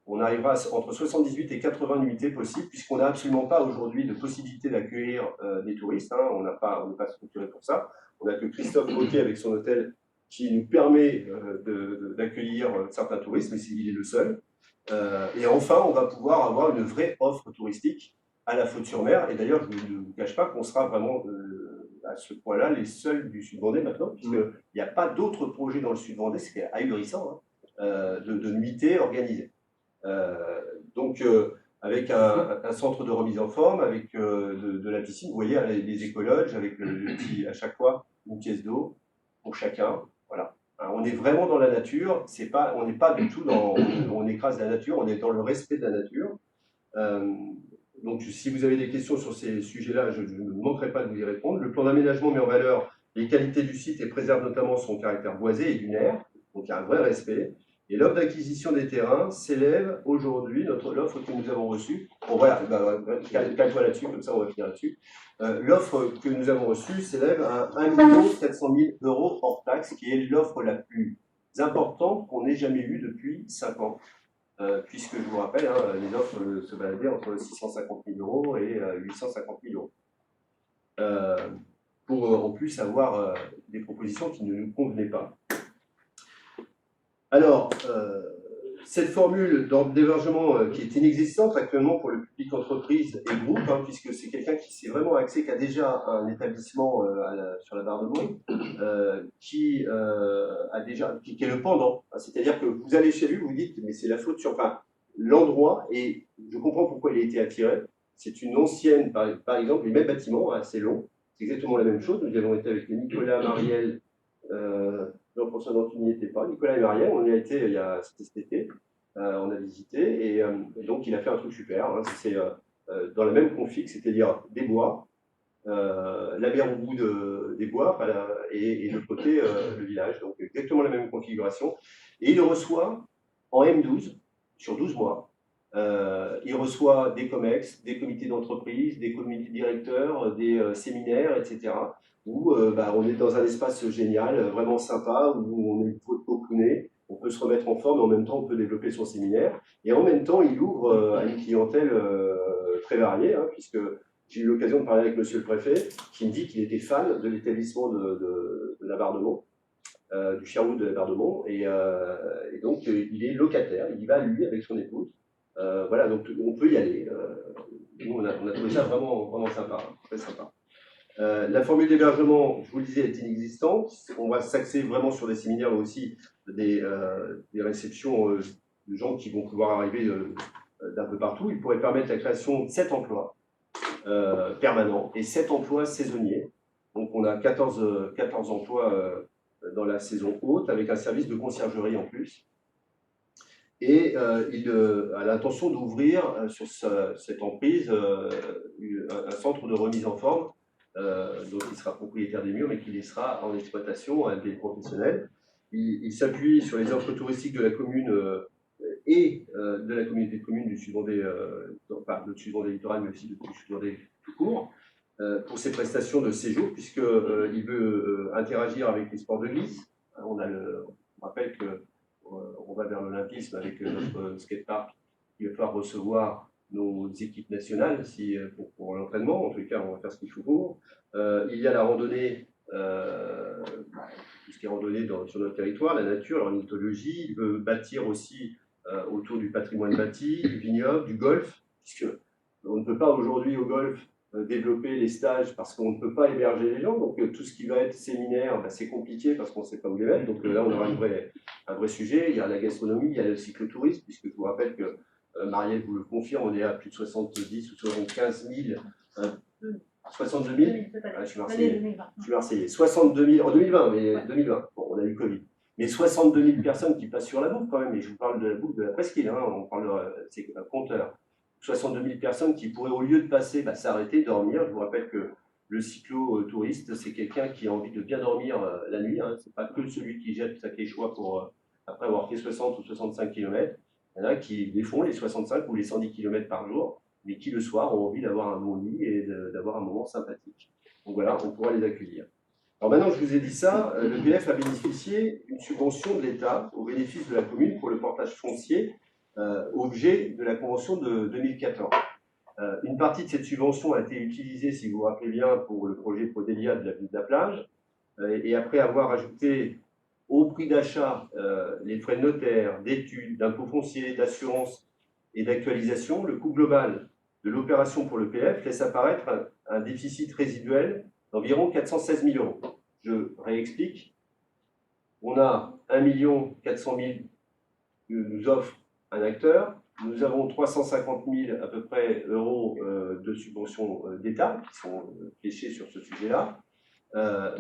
A: On arrivera entre 78 et 80 nuitées possibles, puisqu'on n'a absolument pas aujourd'hui de possibilité d'accueillir des touristes. Hein. On n'est pas structuré pour ça. On n'a que Christophe Moquet avec son hôtel qui nous permet d'accueillir certains touristes, mais il est le seul. Et enfin, on va pouvoir avoir une vraie offre touristique à la Faute-sur-Mer. Et d'ailleurs, je ne vous cache pas qu'on sera vraiment à ce point-là les seuls du Sud-Vendée maintenant, puisqu'il n'y a pas d'autres projets dans le Sud-Vendée, c'est ahurissant, hein, de nuitées organisées. Donc, avec un centre de remise en forme, avec de la piscine, vous voyez, les écologes, avec à chaque fois une pièce d'eau pour chacun. Voilà. Alors, on est vraiment dans la nature, on n'est pas du tout on écrase la nature, on est dans le respect de la nature. Donc, si vous avez des questions sur ces sujets-là, je ne manquerai pas de vous y répondre. Le plan d'aménagement met en valeur les qualités du site et préserve notamment son caractère boisé et dunaire, donc il y a un vrai respect. Et l'offre d'acquisition des terrains s'élève aujourd'hui, l'offre que nous avons reçue, bon voilà, calme-toi là-dessus, comme ça on va finir là-dessus. L'offre que nous avons reçue s'élève à 1 400 000 € hors taxe, qui est l'offre la plus importante qu'on ait jamais eue depuis 5 ans. Puisque je vous rappelle, hein, les offres se baladaient entre 650 000 € et 850 000 €. Pour en plus avoir des propositions qui ne nous convenaient pas. Alors, cette formule d'hébergement qui est inexistante actuellement pour le public entreprise et groupe, hein, puisque c'est quelqu'un qui s'est vraiment axé, qui a déjà un établissement sur la Barre de Mont, qui est le pendant. C'est-à-dire que vous allez chez lui, vous dites, mais c'est la faute sur l'endroit, et je comprends pourquoi il a été attiré. C'est une ancienne, par exemple, les mêmes bâtiments, assez longs, c'est exactement la même chose. Nous y avons été avec Nicolas Mariel. Jean-François Dantou n'y était pas. Nicolas et Marielle, on y a été cet été, on a visité, et donc il a fait un truc super. Hein, c'est dans la même config, c'est-à-dire des bois, la mer au bout des bois, et de l'autre côté le village, donc exactement la même configuration. Et il reçoit en M12 sur 12 mois. Il reçoit des COMEX, des comités d'entreprise, des comités directeurs, des séminaires, etc. Où on est dans un espace génial, vraiment sympa, où on est cocooné, on peut se remettre en forme, et en même temps on peut développer son séminaire. Et en même temps, il ouvre à une clientèle très variée, hein, puisque j'ai eu l'occasion de parler avec monsieur le préfet, qui me dit qu'il était fan de l'établissement de la Barre de Mont, du Sherwood de la Barre de Mont, et donc il est locataire, il y va lui avec son épouse. Voilà, donc on peut y aller. Nous, on a trouvé ça vraiment, vraiment sympa, très sympa. La formule d'hébergement, je vous le disais, est inexistante. On va s'axer vraiment sur des séminaires, mais aussi des réceptions de gens qui vont pouvoir arriver d'un peu partout. Il pourrait permettre la création de 7 emplois permanents et 7 emplois saisonniers. Donc on a 14 emplois dans la saison haute, avec un service de conciergerie en plus. Et il a l'intention d'ouvrir sur cette emprise un centre de remise en forme dont il sera propriétaire des murs, mais qui laissera en exploitation à des professionnels. Il s'appuie sur les offres touristiques de la commune et de la communauté de communes du Sud-Vendée, de Sud-Vendée littoral, mais aussi du Sud-Vendée tout court, pour ses prestations de séjour, puisqu'il veut interagir avec les sports de glisse. On rappelle que on va vers l'olympisme avec notre skatepark qui va falloir recevoir nos équipes nationales pour l'entraînement. En tout cas, on va faire ce qu'il faut pour. Il y a la randonnée, tout ce qui est randonnée sur notre territoire, la nature, l'ornithologie. Il veut bâtir aussi autour du patrimoine bâti, du vignoble, du golf, puisque on ne peut pas aujourd'hui au golf développer les stages parce qu'on ne peut pas héberger les gens. Donc tout ce qui va être séminaire, c'est compliqué parce qu'on ne sait pas où les mettre. Donc là, on aura un vrai sujet. Il y a la gastronomie, il y a le cyclotourisme, puisque je vous rappelle que Marielle vous le confirme, on est à plus de 70 ou 75 000, 62 000. Je suis Marseillais. 62 000 en 2020, mais 2020. Bon, on a eu Covid. Mais 62 000 personnes qui passent sur la boucle quand même. Et je vous parle de la boucle de la presqu'île. On parle, c'est un compteur. 62 000 personnes qui pourraient, au lieu de passer, s'arrêter, dormir. Je vous rappelle que le cyclo-touriste, c'est quelqu'un qui a envie de bien dormir la nuit. Ce n'est pas que celui qui jette sa quechua pour, après avoir fait 60 ou 65 km. Il y en a qui les font, les 65 ou les 110 km par jour, mais qui le soir ont envie d'avoir un bon lit et d'avoir un moment sympathique. Donc voilà, on pourra les accueillir. Alors maintenant que je vous ai dit ça, le PF a bénéficié d'une subvention de l'État au bénéfice de la commune pour le portage foncier, objet de la convention de 2014. Une partie de cette subvention a été utilisée, si vous vous rappelez bien, pour le projet Podélia de l'avenue de la Plage, et après avoir ajouté au prix d'achat les frais de notaire, d'études, d'impôts fonciers, d'assurance et d'actualisation, le coût global de l'opération pour le PF laisse apparaître un déficit résiduel d'environ 416 000 euros. Je réexplique. On a 1 400 000 que nous offre un acteur. Nous avons 350 000 à peu près euros de subventions d'État qui sont fléchés sur ce sujet-là.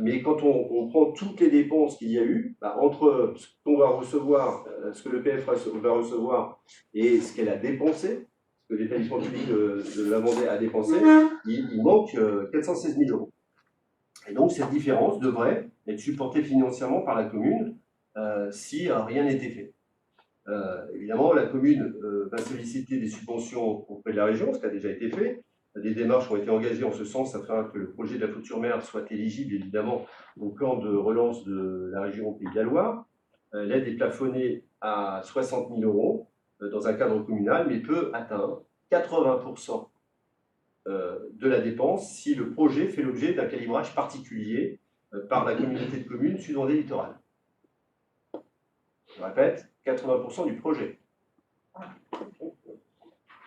A: Mais quand on prend toutes les dépenses qu'il y a eu, entre ce qu'on va recevoir, ce que le PF va recevoir et ce qu'elle a dépensé, ce que l'établissement public de la Vendée a dépensé, il manque 416 000 euros. Et donc cette différence devrait être supportée financièrement par la commune si rien n'était fait. Évidemment, la commune va solliciter des subventions auprès de la région, ce qui a déjà été fait. Des démarches ont été engagées en ce sens afin que le projet de la Flotte-sur-Mer soit éligible, évidemment, au plan de relance de la région Pays de la Loire. L'aide est plafonnée à 60 000 euros dans un cadre communal, mais peut atteindre 80% de la dépense si le projet fait l'objet d'un calibrage particulier par la communauté de communes Sud-Vendée littoral. Je répète, 80% du projet.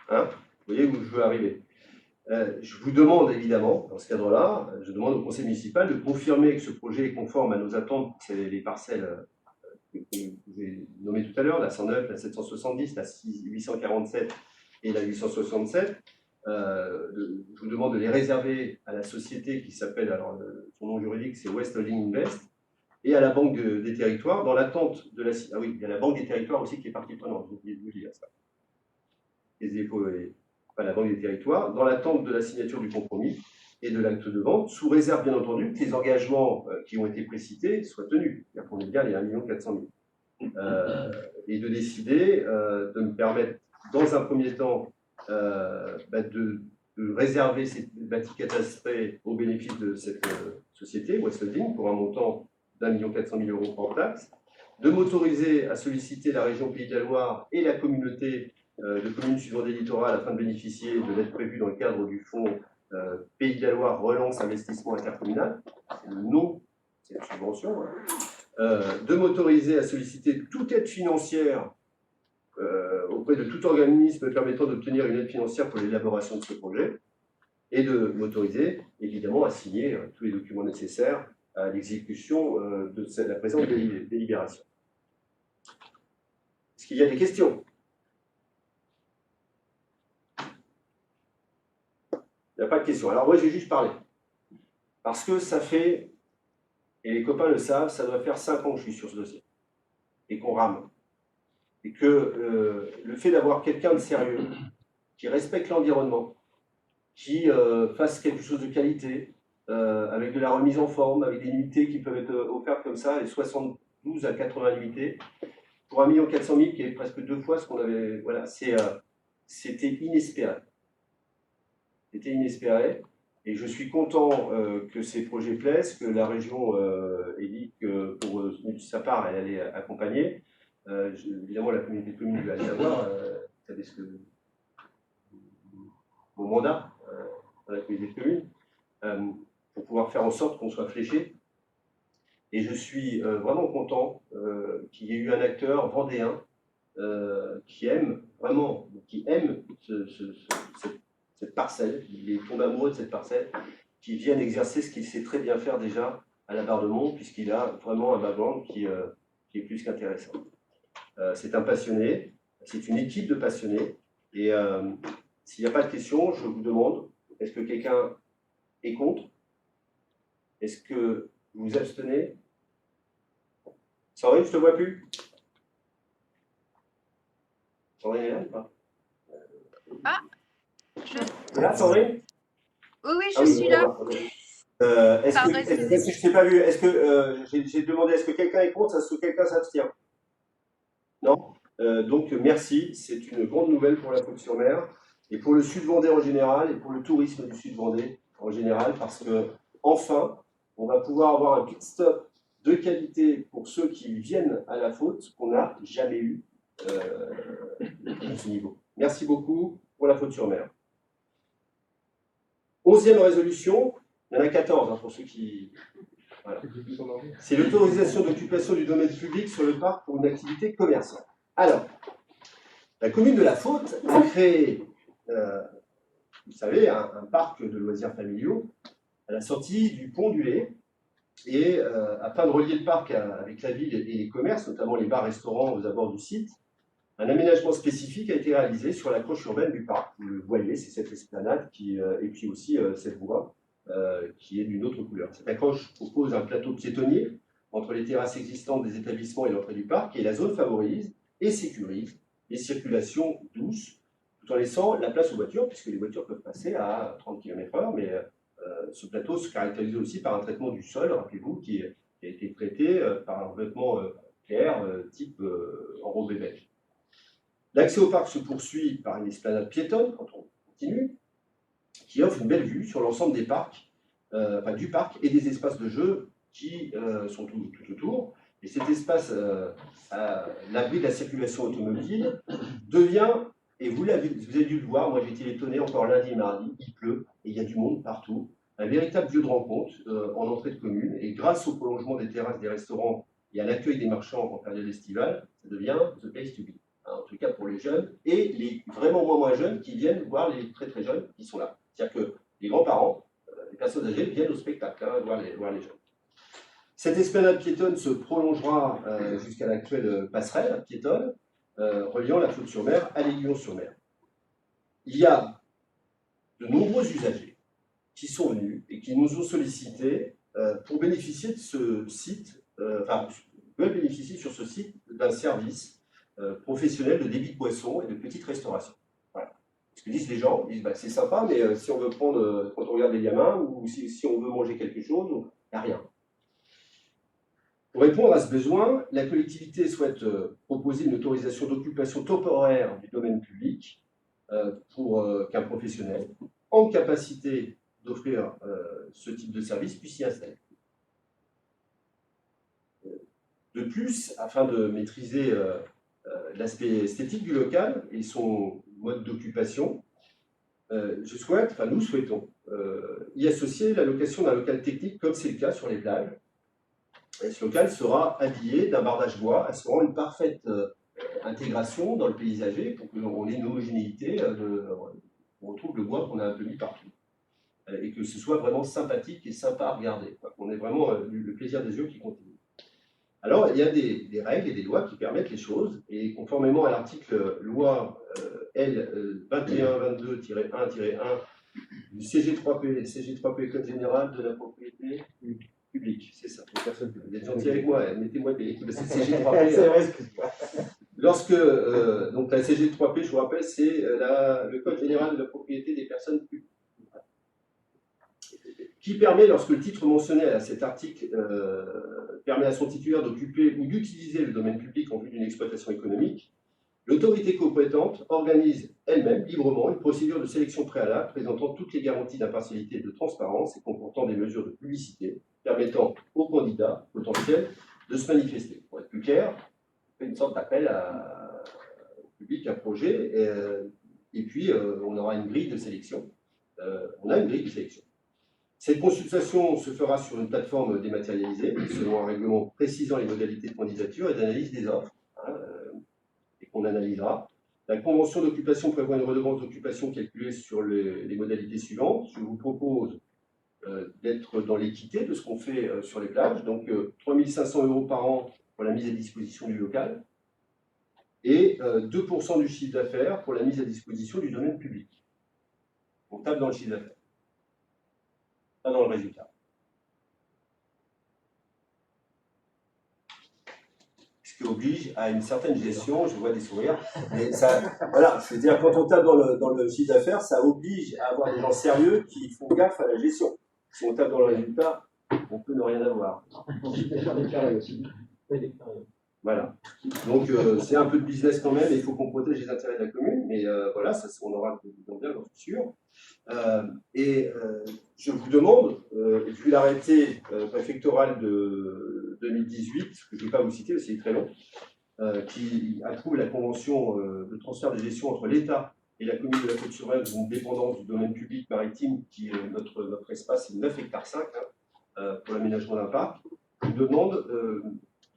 A: Vous voyez où je veux arriver. Je vous demande évidemment, dans ce cadre-là, je demande au conseil municipal de confirmer que ce projet est conforme à nos attentes. C'est les parcelles que j'ai nommées tout à l'heure, la 109, la 770, la 847 et la 867. Je vous demande de les réserver à la société qui s'appelle, alors son nom juridique c'est West Holding Invest, et à la Banque des Territoires, dans l'attente de la... Ah oui, il y a la Banque des Territoires aussi qui est partie prenante, j'ai oublié de vous dire ça. Les dépôts et la Banque des Territoires, dans l'attente de la signature du compromis et de l'acte de vente, sous réserve bien entendu que les engagements qui ont été précités soient tenus, c'est-à-dire qu'on est bien les 1 400 000. Et de décider de me permettre, dans un premier temps, de réserver ces bâtis catastrés au bénéfice de cette société, West Holding, pour un montant d'1 400 000 euros hors taxe, de m'autoriser à solliciter la région Pays de la Loire et la communauté de communes Sud-Vendée littoral afin de bénéficier de l'aide prévue dans le cadre du fonds Pays de la Loire Relance Investissement Intercommunal, c'est le nom, c'est une subvention, de m'autoriser à solliciter toute aide financière auprès de tout organisme permettant d'obtenir une aide financière pour l'élaboration de ce projet, et de m'autoriser évidemment à signer tous les documents nécessaires à l'exécution de la présente délibération. Est-ce qu'il y a des questions? Il n'y a pas de questions. Alors moi, je vais juste parler. Parce que ça fait, et les copains le savent, ça doit faire 5 ans que je suis sur ce dossier. Et qu'on rame. Et que le fait d'avoir quelqu'un de sérieux, qui respecte l'environnement, qui fasse quelque chose de qualité, avec de la remise en forme, avec des nuitées qui peuvent être offertes comme ça, les 72 à 80 nuitées, pour 1 400 000, qui est presque 2 fois ce qu'on avait. Voilà, c'était inespéré. C'était inespéré. Et je suis content que ces projets plaisent, que la région ait dit que pour sa part, elle allait accompagner. Évidemment, la communauté de communes va aller avoir. Vous savez ce que mon mandat dans la communauté de communes, pour pouvoir faire en sorte qu'on soit fléché. Et je suis vraiment content qu'il y ait eu un acteur vendéen qui aime vraiment, cette parcelle, il est tombé amoureux de cette parcelle, qui vienne exercer ce qu'il sait très bien faire déjà à la Barre de Mont, puisqu'il a vraiment un background qui est plus qu'intéressant. C'est un passionné, c'est une équipe de passionnés, et s'il n'y a pas de questions, je vous demande, est-ce que quelqu'un est contre? Est-ce que vous vous abstenez? Sandrine, je ne te vois plus. Sandrine est là ou pas?
G: Ah,
A: C'est là, Sandrine?
G: oui, je suis là.
A: Est-ce que je t'ai pas vu? Est-ce que j'ai demandé est-ce que quelqu'un est contre? Est-ce que quelqu'un s'abstient? Non? Donc merci, c'est une grande nouvelle pour la Côte-sur-Mer et pour le Sud-Vendée en général et pour le tourisme du Sud-Vendée en général, parce que enfin, on va pouvoir avoir un pit stop de qualité pour ceux qui viennent à la faute qu'on n'a jamais eu à ce niveau. Merci beaucoup pour la Faute-sur-Mer. 11e résolution, il y en a 14 hein, pour ceux qui... Voilà. C'est l'autorisation d'occupation du domaine public sur le parc pour une activité commerciale. Alors, la commune de La Faute a créé, vous savez, un parc de loisirs familiaux à la sortie du pont du Lay. Et afin de relier le parc avec la ville et les commerces, notamment les bars-restaurants aux abords du site, un aménagement spécifique a été réalisé sur l'accroche urbaine du parc. Vous le voyez, c'est cette esplanade et puis aussi cette voie qui est d'une autre couleur. Cette accroche propose un plateau piétonnier entre les terrasses existantes des établissements et l'entrée du parc, et la zone favorise et sécurise les circulations douces, tout en laissant la place aux voitures, puisque les voitures peuvent passer à 30 km/h, mais ce plateau se caractérise aussi par un traitement du sol, rappelez-vous, qui a été traité par un revêtement clair, type enrobé beige. L'accès au parc se poursuit par une esplanade piétonne, quand on continue, qui offre une belle vue sur l'ensemble des parcs, du parc et des espaces de jeu qui sont tout autour. Et cet espace, à l'abri de la circulation automobile, devient, et vous avez dû le voir, moi j'ai été étonné encore lundi et mardi, il pleut et il y a du monde partout, un véritable lieu de rencontre en entrée de commune, et grâce au prolongement des terrasses des restaurants et à l'accueil des marchands en période estivale, ça devient the place to be. En tout cas pour les jeunes, et les vraiment moins jeunes qui viennent voir les très jeunes qui sont là. C'est-à-dire que les grands-parents, les personnes âgées viennent au spectacle, voir les jeunes. Cette esplanade piétonne se prolongera jusqu'à l'actuelle passerelle piétonne, reliant la Faute-sur-Mer à l'Aiguillon-sur-Mer. Il y a de nombreux usagers qui sont venus et qui nous ont sollicité pour bénéficier de ce site, veulent bénéficier sur ce site d'un service professionnels de débit de boissons et de petite restauration. Voilà. Ce que disent les gens, ils disent bah, c'est sympa, mais si on veut prendre, quand on regarde les gamins, ou si on veut manger quelque chose, il n'y a rien. Pour répondre à ce besoin, la collectivité souhaite proposer une autorisation d'occupation temporaire du domaine public pour qu'un professionnel en capacité d'offrir ce type de service puisse s'y installer. De plus, afin de maîtriser l'aspect esthétique du local et son mode d'occupation, nous souhaitons y associer la location d'un local technique, comme c'est le cas sur les plages. Et ce local sera habillé d'un bardage bois, assurant une parfaite intégration dans le paysager pour qu'on ait une homogénéité, on retrouve le bois qu'on a un peu mis partout. Et que ce soit vraiment sympathique et sympa à regarder, qu'on ait vraiment le plaisir des yeux qui continue. Alors, il y a des règles et des lois qui permettent les choses, et conformément à l'article loi L 2122-1-1 du CG3P, Code général de la propriété publique, c'est ça. Vous êtes gentil avec moi, mettez-moi des... C'est CG3P. lorsque, donc la CG3P, je vous rappelle, c'est le Code général de la propriété des personnes publiques, qui permet, lorsque le titre mentionné à cet article permet à son titulaire d'occuper ou d'utiliser le domaine public en vue d'une exploitation économique, l'autorité compétente organise elle-même librement une procédure de sélection préalable présentant toutes les garanties d'impartialité et de transparence et comportant des mesures de publicité permettant aux candidats potentiels de se manifester. Pour être plus clair, on fait une sorte d'appel au public, à projet, et puis on aura une grille de sélection. On a une grille de sélection. Cette consultation se fera sur une plateforme dématérialisée, selon un règlement précisant les modalités de candidature et d'analyse des offres, et qu'on analysera. La convention d'occupation prévoit une redevance d'occupation calculée sur les modalités suivantes. Je vous propose d'être dans l'équité de ce qu'on fait sur les plages, donc 3 500 € par an pour la mise à disposition du local, et 2% du chiffre d'affaires pour la mise à disposition du domaine public. On tape dans le chiffre d'affaires, pas dans le résultat. Ce qui oblige à une certaine gestion, je vois des sourires, mais ça, voilà, c'est-à-dire quand on tape dans le chiffre d'affaires, ça oblige à avoir des gens sérieux qui font gaffe à la gestion. Si on tape dans le résultat, on peut ne rien avoir. Voilà. Donc c'est un peu de business quand même, et il faut qu'on protège les intérêts de la commune, mais voilà, ça, on aura bien, j'en suis sûr. Je vous demande, vu l'arrêté préfectoral de 2018, que je ne vais pas vous citer, parce qu'il est très long, qui approuve la convention de transfert de gestion entre l'État et la commune de la Côte-sur-Mer, d'une dépendance du domaine public maritime, qui est notre espace, c'est 9,5 hectares pour l'aménagement d'un parc, je vous demande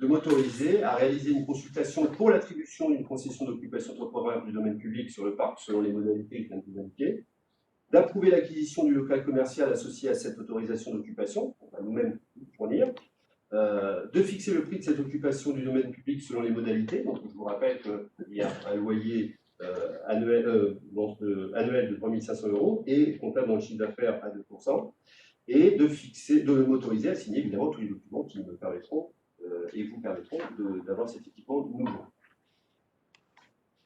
A: de m'autoriser à réaliser une consultation pour l'attribution d'une concession d'occupation temporaire du domaine public sur le parc selon les modalités que je viens de vous indiquer, d'approuver l'acquisition du local commercial associé à cette autorisation d'occupation, on va nous-mêmes fournir, de fixer le prix de cette occupation du domaine public selon les modalités. Donc, je vous rappelle qu'il y a un loyer annuel de 3 500 € et comptable dans le chiffre d'affaires à 2%, et de m'autoriser à signer évidemment tous les documents qui me permettront et vous permettront d'avoir cet équipement nouveau.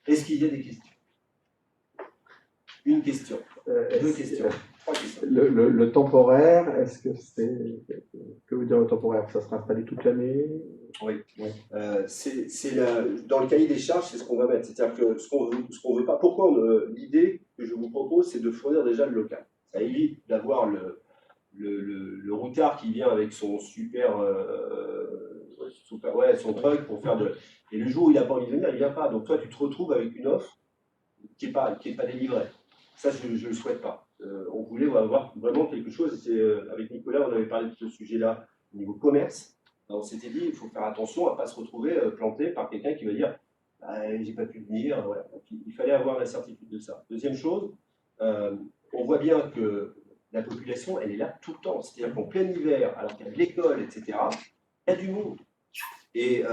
A: Est-ce qu'il y a des questions? Une question, deux questions, trois questions.
B: Le temporaire, est-ce que c'est... Que veut dire le temporaire? Ça sera installé toute l'année?
A: Oui. Dans le cahier des charges, c'est ce qu'on va mettre. C'est-à-dire que ce qu'on veut pas... Pourquoi l'idée que je vous propose, c'est de fournir déjà le local. Ça évite d'avoir le routard qui vient avec son son truck pour faire de... Et le jour où il n'a pas envie de venir, il ne vient pas. Donc toi, tu te retrouves avec une offre qui n'est pas délivrée. Ça, je ne le souhaite pas. On voulait avoir vraiment quelque chose. Avec Nicolas, on avait parlé de ce sujet-là au niveau commerce. Alors, on s'était dit, il faut faire attention à ne pas se retrouver planté par quelqu'un qui va dire j'ai pas pu venir. Voilà. Donc, il fallait avoir la certitude de ça. Deuxième chose, on voit bien que la population, elle est là tout le temps. C'est-à-dire qu'en plein hiver, alors qu'il y a de l'école, etc., il y a du monde. Et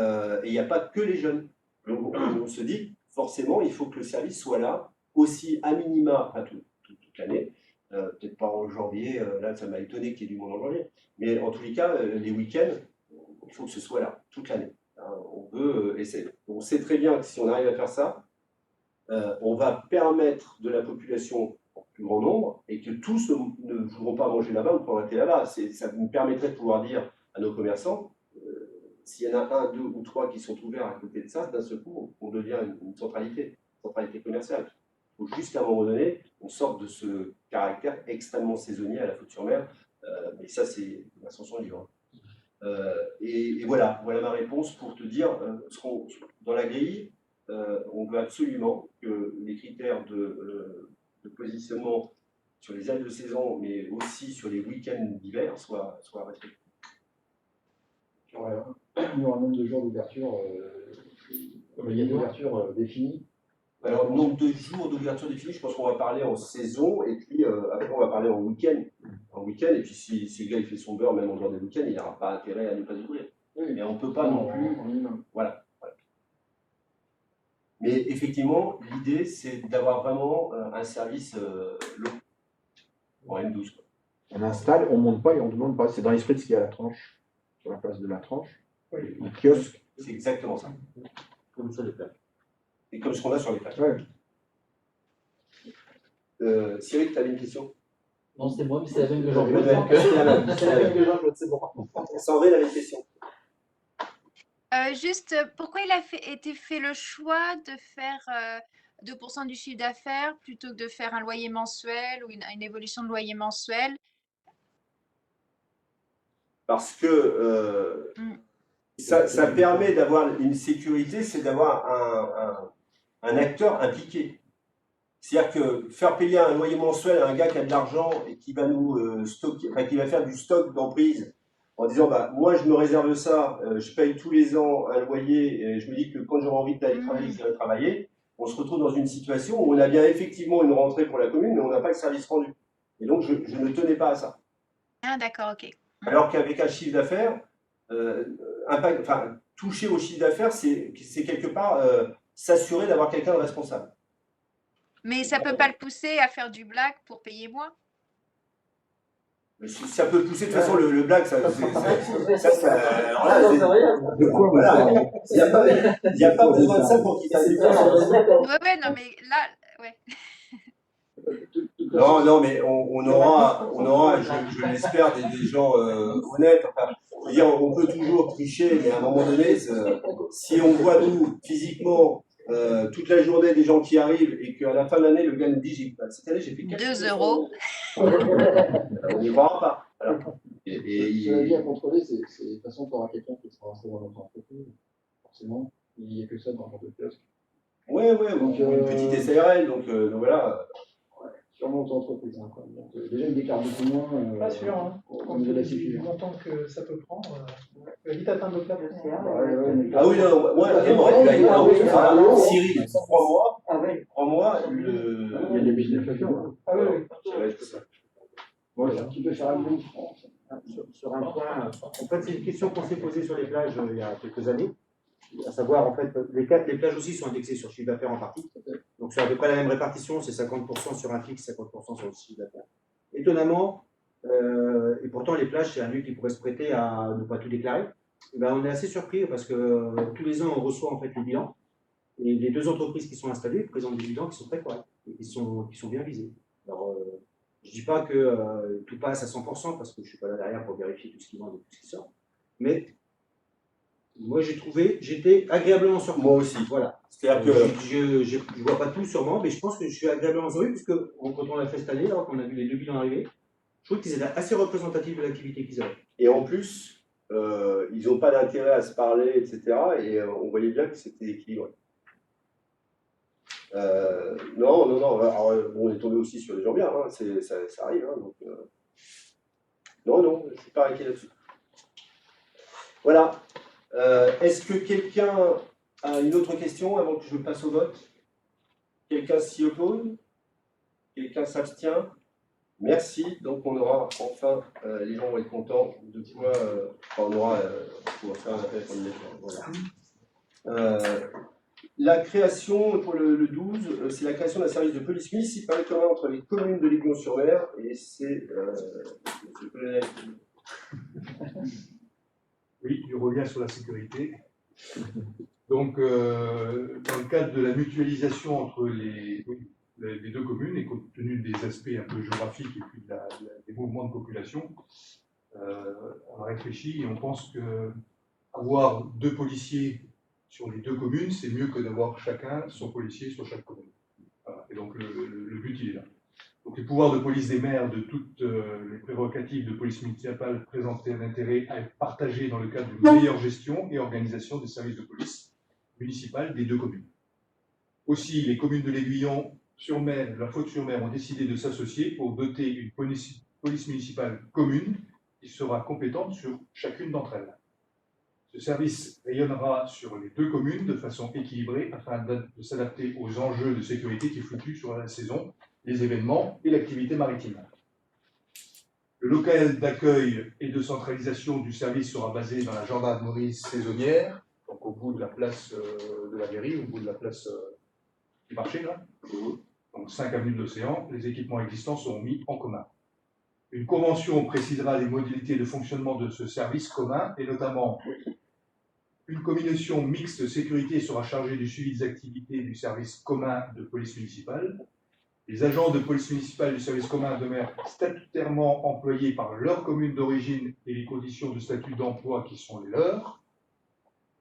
A: il n'y a pas que les jeunes. Donc, on se dit, forcément, il faut que le service soit là, aussi à minima, pas toute l'année, peut-être pas en janvier, là ça m'a étonné qu'il y ait du monde en janvier, mais en tous les cas, les week-ends, il faut que ce soit là, toute l'année. On veut essayer. On sait très bien que si on arrive à faire ça, on va permettre de la population en plus grand nombre, et que tous ne voudront pas manger là-bas ou prendre un thé là-bas. Ça nous permettrait de pouvoir dire à nos commerçants, s'il y en a un, deux ou trois qui sont ouverts à côté de ça, d'un seul coup, on devient une centralité commerciale. Il faut juste qu'à un moment donné, on sorte de ce caractère extrêmement saisonnier à la Faute-sur-Mer. Mais ça, c'est l'ascension libre. Et voilà ma réponse pour te dire, dans la grille, on veut absolument que les critères de positionnement sur les ailes de saison, mais aussi sur les week-ends d'hiver, soient respectés.
H: Il y aura un nombre de jours d'ouverture, il y a d'ouverture définie.
A: Alors, nombre de jours d'ouverture définie, je pense qu'on va parler en saison, et puis après on va parler en week-end. Et puis si le gars il fait son beurre même en dehors des week-ends, il n'aura pas intérêt à ne pas ouvrir. Oui, mais on ne peut pas non plus. Voilà. Mais effectivement, l'idée c'est d'avoir vraiment un service long, en M12. Quoi.
B: On installe, on ne monte pas et on ne demande pas. C'est dans l'esprit de ce qu'il y a à la tranche, sur la place de la tranche.
A: Oui.
B: Le kiosque.
A: C'est exactement ça.
I: Comme ça, les plaques.
A: et comme ce qu'on a sur les plages.
B: Ouais.
A: Cyril, tu avais une question?
I: Non, c'était moi, mais c'est la même que Jean-Claude.
A: C'est la même.
I: C'est la même que Jean-Claude, c'est bon.
A: Sandrine avait une question.
G: Juste, pourquoi il a été fait le choix de faire 2% du chiffre d'affaires plutôt que de faire un loyer mensuel ou une évolution de loyer mensuel?
A: Parce que ça permet d'avoir une sécurité, c'est d'avoir un acteur impliqué. C'est-à-dire que faire payer un loyer mensuel à un gars qui a de l'argent et qui va nous stocker, enfin, qui va faire du stock d'emprise en disant bah, moi je me réserve ça, je paye tous les ans un loyer, et je me dis que quand j'aurai envie d'aller travailler, je vais travailler, on se retrouve dans une situation où on a bien effectivement une rentrée pour la commune, mais on n'a pas le service rendu. Et donc je ne tenais pas à ça.
G: Ah, d'accord, ok.
A: Alors qu'avec un chiffre d'affaires, toucher au chiffre d'affaires, c'est quelque part s'assurer d'avoir quelqu'un de responsable.
G: Mais ça peut pas le pousser à faire du black pour payer moins?
A: Ça peut pousser, de toute façon, le black, alors là,
B: De quoi
A: voilà, il n'y a pas besoin de ça pour qu'il fasse du black.
G: Ouais, non, mais là, ouais.
A: Non, mais on aura, je l'espère, des gens honnêtes. Enfin, je veux dire, on peut toujours tricher, mais à un moment donné, si on voit nous, physiquement, toute la journée des gens qui arrivent et qu'à la fin de l'année, le gars nous dit cette année, j'ai fait
G: 2 euros.
A: On n'y croira pas. Alors,
H: Ce qui est bien contrôlé, c'est de toute façon, tu auras quelqu'un qui sera resté dans notre entreprise. Forcément, il n'y a que ça dans le kiosque.
A: Ouais, donc, une petite SARL, donc voilà.
H: Sûrement ton entreprise. Hein, quoi. Donc, déjà, il déclare beaucoup moins.
J: Pas sûr, hein.
H: Au niveau de la sécurité.
J: Le montant que ça peut prendre, vite atteindre le cap.
A: Ah oui, non, moi, Cyril, 3 mois.
H: Ah oui.
A: 3 mois,
B: Il y a des business factures.
J: Ah oui.
H: Bon, c'est un petit peu faire un bout.
D: Sur un point, en fait, c'est une question qu'on s'est posée sur les plages il y a quelques années. À savoir, en fait, les plages aussi sont indexées sur le chiffre d'affaires en partie. Donc, c'est à peu près la même répartition, c'est 50% sur un fixe, 50% sur le chiffre d'affaires. Étonnamment, et pourtant, les plages, c'est un lieu qui pourrait se prêter à ne pas tout déclarer. Et ben, on est assez surpris parce que tous les ans, on reçoit en fait les bilans. Et les deux entreprises qui sont installées présentent des bilans qui sont très corrects et qui sont bien visés. Alors, je ne dis pas que tout passe à 100% parce que je ne suis pas là derrière pour vérifier tout ce qui vend et tout ce qui sort. Mais moi, j'étais agréablement surpris.
A: Moi aussi.
D: Voilà.
A: C'est-à-dire que
D: je ne vois pas tout sûrement, mais je pense que je suis agréablement surpris puisque quand on l'a fait cette année, alors qu'on a vu les deux bilans arriver, je trouve qu'ils étaient assez représentatifs de l'activité qu'ils avaient.
A: Et en plus, ils n'ont pas d'intérêt à se parler, etc. Et on voyait bien que c'était équilibré. Non. Alors, bon, on est tombé aussi sur des gens bien, hein, ça arrive. Hein, donc, non, je ne suis pas inquiet là-dessus. Voilà. Est-ce que quelqu'un a une autre question avant que je passe au vote? Quelqu'un s'y oppose? Quelqu'un s'abstient? Merci. Donc on aura enfin, les gens vont être contents de quoi on pourra faire un appel à candidature. Voilà. La création pour le 12, c'est la création d'un service de police municipale commun entre les communes de l'Aiguillon-sur-Mer et c'est le colonel.
E: Oui, il revient sur la sécurité. Donc, dans le cadre de la mutualisation entre les deux communes, et compte tenu des aspects un peu géographiques et puis des mouvements de population, on a réfléchi et on pense que avoir 2 policiers sur les 2 communes, c'est mieux que d'avoir chacun son policier sur chaque commune. Voilà. Et donc, le but, il est là. Donc, les pouvoirs de police des maires de toutes les prérogatives de police municipale présentaient un intérêt à être partagés dans le cadre d'une meilleure gestion et organisation des services de police municipale des 2 communes. Aussi, les communes de l'Aiguillon-sur-Mer et de la Faute-sur-Mer ont décidé de s'associer pour doter une police municipale commune qui sera compétente sur chacune d'entre elles. Ce service rayonnera sur les 2 communes de façon équilibrée afin de s'adapter aux enjeux de sécurité qui fluctuent sur la saison, les événements et l'activité maritime. Le local d'accueil et de centralisation du service sera basé dans la gendarmerie saisonnière, donc au bout de la place de la mairie, au bout de la place du marché, là. Donc 5 avenues de l'Océan, les équipements existants seront mis en commun. Une convention précisera les modalités de fonctionnement de ce service commun et notamment Une commission mixte de sécurité sera chargée du suivi des activités du service commun de police municipale. Les agents de police municipale du service commun demeurent statutairement employés par leur commune d'origine et les conditions de statut d'emploi qui sont les leurs.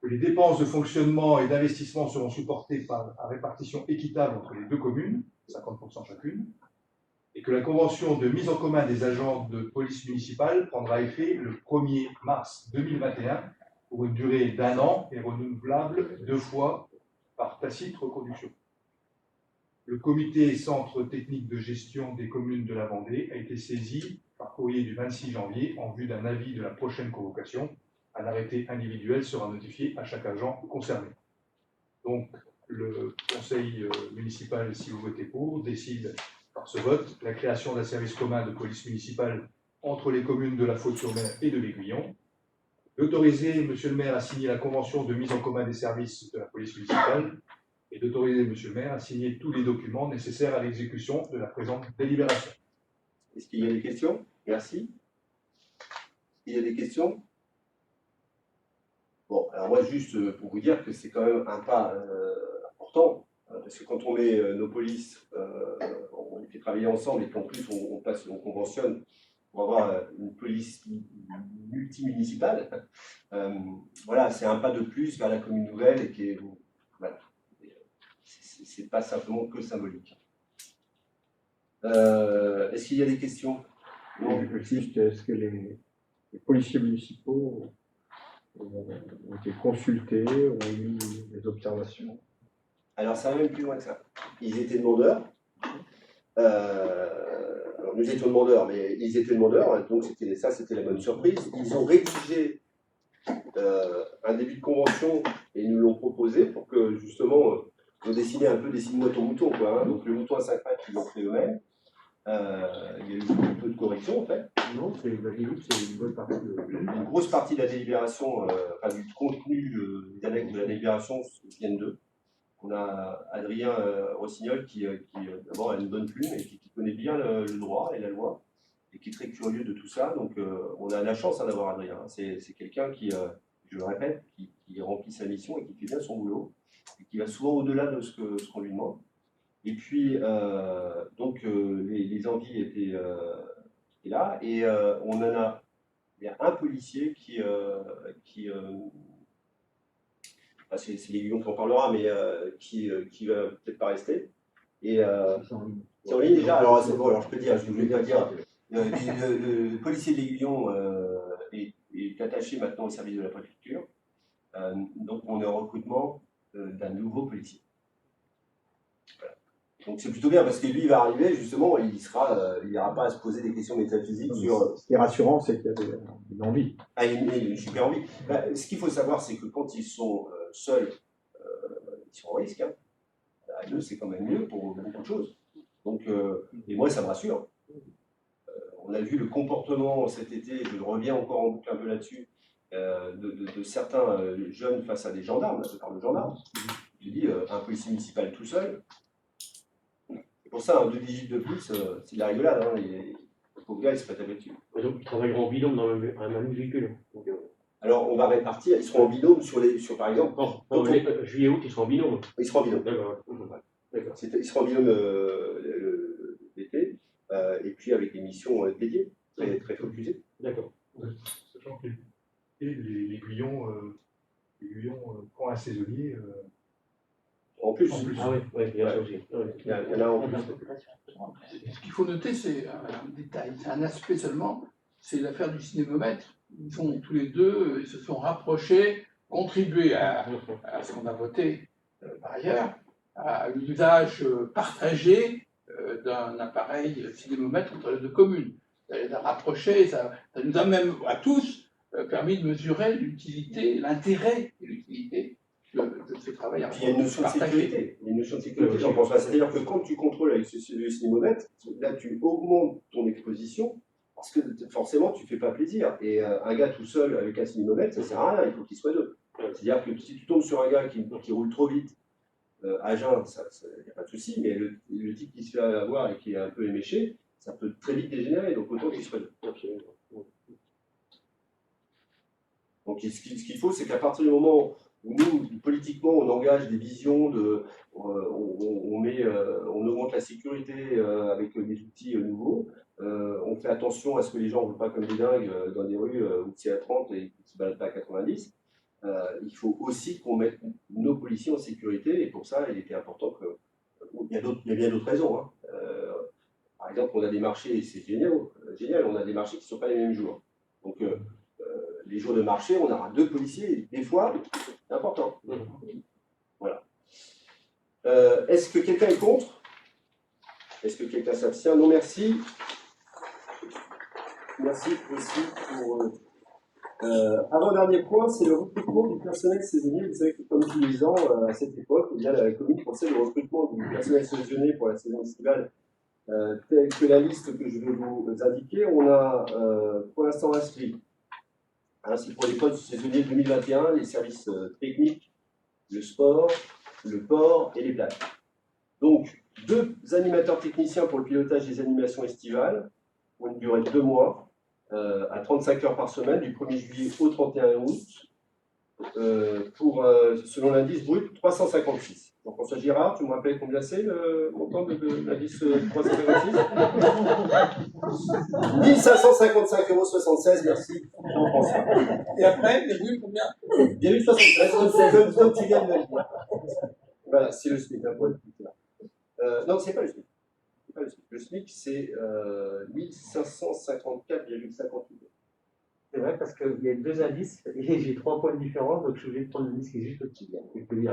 E: Que les dépenses de fonctionnement et d'investissement seront supportées par à répartition équitable entre les deux communes, 50% chacune, et que la convention de mise en commun des agents de police municipale prendra effet le 1er mars 2021 pour une durée d'1 an et renouvelable 2 fois par tacite reconduction. Le comité centre technique de gestion des communes de la Vendée a été saisi par courrier du 26 janvier en vue d'un avis de la prochaine convocation. Un arrêté individuel sera notifié à chaque agent concerné. Donc, le conseil municipal, si vous votez pour, décide par ce vote la création d'un service commun de police municipale entre les communes de La Faute-sur-Mer et de l'Aiguillon, d'autoriser monsieur le maire à signer la convention de mise en commun des services de la police municipale et d'autoriser monsieur le maire à signer tous les documents nécessaires à l'exécution de la présente délibération.
A: Est-ce qu'il y a des questions? Merci. Il y a des questions? Bon, alors moi, juste pour vous dire que c'est quand même un pas important, parce que quand on met nos polices, on les fait travailler ensemble et qu'en plus on conventionne pour avoir une police multimunicipale, voilà, c'est un pas de plus vers la commune nouvelle et qui est, voilà, c'est pas simplement que symbolique. Est-ce qu'il y a des questions?
B: Non, juste, est-ce que les policiers municipaux ont été consultés, ont émis des observations?
A: Alors ça va même plus loin que ça. Ils étaient demandeurs. Alors nous étions demandeurs, mais ils étaient demandeurs, donc c'était la bonne surprise. Ils ont rédigé un début de convention et nous l'ont proposé pour que justement ils ont dessiné un peu des signes au mouton, quoi, hein. Donc le mouton à 5 pattes, ils l'ont fait eux-mêmes. Il y a eu un peu de correction en fait.
B: Non, c'est une bonne partie
A: Une grosse partie de la délibération, enfin du contenu des annexes de la délibération viennent d'eux. On a Adrien Rossignol qui d'abord a une bonne plume et qui connaît bien le droit et la loi et qui est très curieux de tout ça. Donc on a la chance d'avoir Adrien. C'est quelqu'un qui, je le répète, qui remplit sa mission et qui fait bien son boulot et qui va souvent au-delà de ce qu'on lui demande. Et puis, donc, les envies étaient là, et on en a, il y a un policier c'est l'Aiguillon qui en parlera, mais qui va peut-être pas rester. Et c'est en ligne déjà, alors c'est bon, alors je peux dire, je voulais bien dire, le policier de l'Aiguillon est attaché maintenant au service de la préfecture, donc on est en recrutement d'un nouveau policier. Voilà. Donc c'est plutôt bien parce que lui il va arriver justement, il n'aura pas à se poser des questions métaphysiques sur.
B: Ce qui est rassurant, c'est qu'il y a une envie.
A: Ah, une super envie. Ben, ce qu'il faut savoir, c'est que quand ils sont seuls, ils sont en risque. Hein. À deux, c'est quand même mieux pour beaucoup de choses. Donc, et moi, ça me rassure. On a vu le comportement cet été, je reviens encore en boucle un peu là-dessus, de certains jeunes face à des gendarmes. Là, je parle de gendarmes. Je dis, un policier municipal tout seul. Pour ça, un 2 digits de plus, c'est de la rigolade. Hein, le pauvre gars, il se fait taper dessus.
K: Donc, ils travailleront en binôme dans un même véhicule. Donc,
A: alors, on va répartir, ils seront en binôme sur par exemple.
K: Juillet, août, ils seront en binôme.
A: Ils seront en binôme.
K: D'accord.
A: Ils seront en binôme l'été, et puis avec des missions dédiées, très, très focusées.
K: D'accord.
E: Sachant que l'Aiguillon prend un saisonnier.
A: En plus.
K: Ah oui, il y a ça aussi.
A: Il y en a en plus.
F: Ce qu'il faut noter, c'est un détail, c'est un aspect seulement, c'est l'affaire du cinémomètre. Ils sont tous les deux, ils se sont rapprochés, contribué à ce qu'on a voté par ailleurs, à l'usage partagé d'un appareil cinémomètre entre les deux communes. Ça les a rapprochés, ça nous a même à tous permis de mesurer l'utilité, l'intérêt et l'utilité de ce travail.
A: Il y a une notion de sécurité. Il y a une notion de sécurité, j'en pense pas. C'est-à-dire que quand tu contrôles avec le cinémomètre, là tu augmentes ton exposition parce que forcément tu ne fais pas plaisir. Et un gars tout seul avec un cinémomètre, ça ne sert à rien, il faut qu'il soit deux. C'est-à-dire que si tu tombes sur un gars qui roule trop vite, à jeun, il n'y a pas de souci, mais le type qui se fait avoir et qui est un peu éméché, ça peut très vite dégénérer, donc autant qu'il soit deux. Donc ce qu'il faut, c'est qu'à partir du moment où nous, politiquement, on engage des visions, on augmente la sécurité avec des outils nouveaux, on fait attention à ce que les gens ne roulent pas comme des dingues dans des rues où c'est à 30 et qui ne se baladent pas à 90. Il faut aussi qu'on mette nos policiers en sécurité, et pour ça, il était important que... Il y a bien d'autres raisons. Hein. Par exemple, on a des marchés, et c'est génial, on a des marchés qui ne sont pas les mêmes jours. Donc, les jours de marché, on aura 2 policiers, des fois, c'est important. Voilà. Est-ce que quelqu'un est contre? Est-ce que quelqu'un s'abstient? Non, merci. Merci aussi pour... avant-dernier point, c'est le recrutement du personnel saisonnier. Vous savez que comme tous les ans, à cette époque, il y a la commune procède au recrutement du personnel saisonnier pour la saison estivale, telle que la liste que je vais vous indiquer. On a pour l'instant inscrit, hein, c'est pour les postes saisonniers 2021, les services techniques, le sport, le port et les plages. Donc, 2 animateurs techniciens pour le pilotage des animations estivales, pour une durée de 2 mois, à 35 heures par semaine, du 1er juillet au 31 août, pour, selon l'indice brut, 356. Jean-François Girard, tu me rappelles combien c'est le montant de l'indice 356? 1555,76 €, merci Jean-François.
F: Et après, virgule combien?
A: Virgule 76, comme tu viens de me le dire. Voilà, c'est le SMIC, hein, pour être plus clair. Non, c'est pas le SMIC. Le SMIC, c'est 1554,58 €.
D: C'est vrai parce qu'il y a 2 indices et j'ai 3 points différents, donc je suis obligé de prendre l'indice qui est juste au-dessus.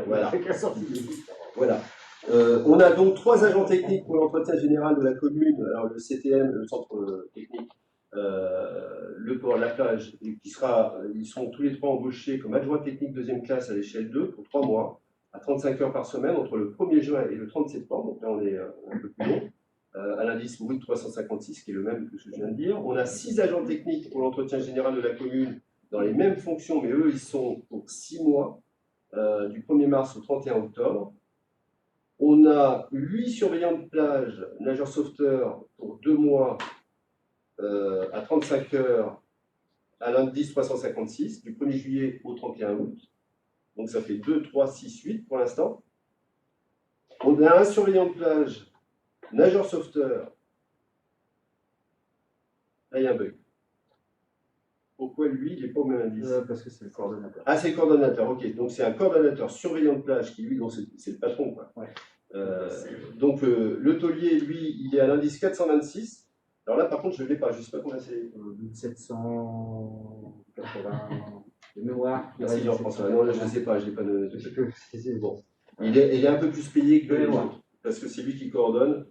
A: Voilà. Voilà. On a donc 3 agents techniques pour l'entretien général de la commune. Alors le CTM, le centre technique, le port, la plage, ils sont tous les 3 embauchés comme adjoints techniques 2e classe à l'échelle 2 pour 3 mois, à 35 heures par semaine, entre le 1er juin et le 30 septembre. Donc là, on est un peu plus long. À l'indice brut 356, qui est le même que ce que je viens de dire. On a 6 agents techniques pour l'entretien général de la commune dans les mêmes fonctions, mais eux, ils sont pour 6 mois, du 1er mars au 31 octobre. On a 8 surveillants de plage, nageurs sauveteurs, pour 2 mois, à 35 heures, à l'indice 356, du 1er juillet au 31 août. Donc ça fait 2, 3, 6, 8 pour l'instant. On a un surveillant de plage, nageur sauveteur. Là, il y a un bug. Pourquoi lui, il n'est pas au même indice?
D: Parce que c'est le coordonnateur.
A: Ah, c'est le coordonnateur, ok. Donc c'est un coordonnateur surveillant de plage qui, lui, c'est le patron, quoi.
D: Ouais.
A: Donc le taulier, lui, il est à l'indice 426. Alors là, par contre, je ne l'ai pas, je ne sais pas combien c'est.
D: 1780 de mémoire.
A: Merci Jean-François. Non, là, je ne sais pas, je n'ai pas de.
D: C'est bon.
A: Il est un peu plus payé que les autres, parce que c'est lui qui coordonne.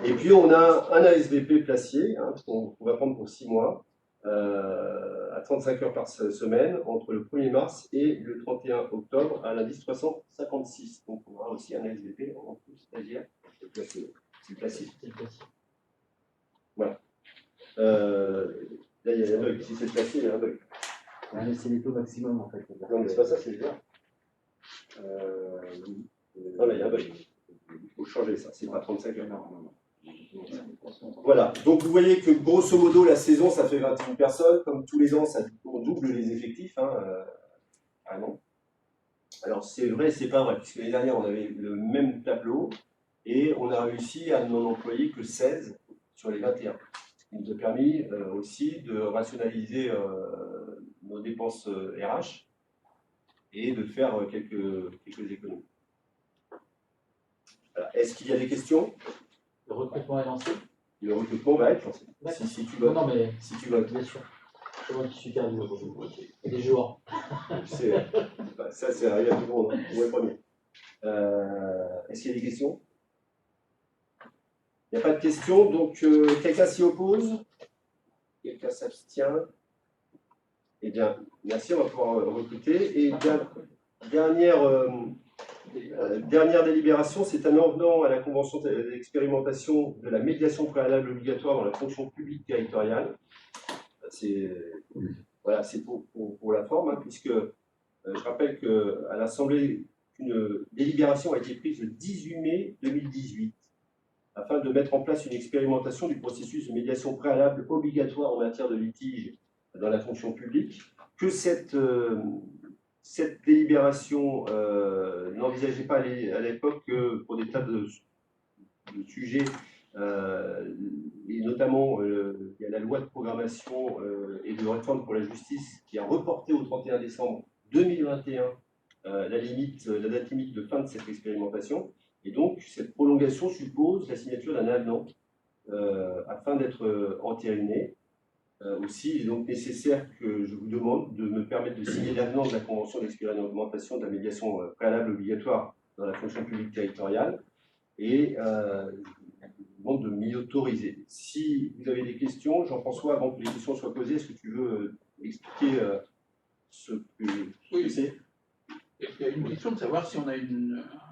A: Et puis on a un ASVP placier, hein, qu'on va prendre pour 6 mois, à 35 heures par semaine, entre le 1er mars et le 31 octobre, à l'indice 356. Donc on aura aussi un ASVP en plus, c'est-à-dire placier. C'est placier. Voilà. Là, il y a un bug. Si c'est placé, il y a un bug.
D: Ouais, c'est les taux maximum, en fait.
A: Non, mais c'est pas ça, c'est bizarre. Oui. Non, mais il y a un bug. Il faut changer ça, c'est pas 35 heures. Non. Voilà, donc vous voyez que grosso modo la saison ça fait 21 personnes, comme tous les ans on double les effectifs. Vraiment. Alors c'est vrai, c'est pas vrai, puisque l'année dernière on avait le même tableau et on a réussi à n'en employer que 16 sur les 21. Ce qui nous a permis aussi de rationaliser nos dépenses RH et de faire quelques économies. Est-ce qu'il y a des questions?
I: Le recrutement est lancé?
A: Le recrutement va être lancé. Si tu votes.
I: Non, mais
A: si tu votes.
I: bien sûr. C'est moi qui suis perdu aujourd'hui. Et des joueurs.
A: Ça, c'est arrivé à tout le monde. Moi le premier. Est-ce qu'il y a des questions? Il n'y a pas de questions, donc quelqu'un s'y oppose? Quelqu'un s'abstient? Eh bien, merci, on va pouvoir recruter. Et dernière délibération, c'est un avenant à la convention d'expérimentation de la médiation préalable obligatoire dans la fonction publique territoriale. C'est pour la forme, hein, puisque je rappelle qu'à l'Assemblée, une délibération a été prise le 18 mai 2018 afin de mettre en place une expérimentation du processus de médiation préalable obligatoire en matière de litige dans la fonction publique, que cette cette délibération n'envisageait pas à l'époque que pour des tas de sujets, et notamment il y a la loi de programmation et de réforme pour la justice qui a reporté au 31 décembre 2021 la date limite de fin de cette expérimentation. Et donc, cette prolongation suppose la signature d'un avenant afin d'être entériné. Aussi, il est donc nécessaire que je vous demande de me permettre de signer l'avenant de la Convention d'expérimentation de la médiation préalable obligatoire dans la fonction publique territoriale et je vous demande de m'y autoriser. Si vous avez des questions, Jean-François, avant que les questions soient posées, est-ce que tu veux expliquer ce que c'est?
F: Il y a une question de savoir si on a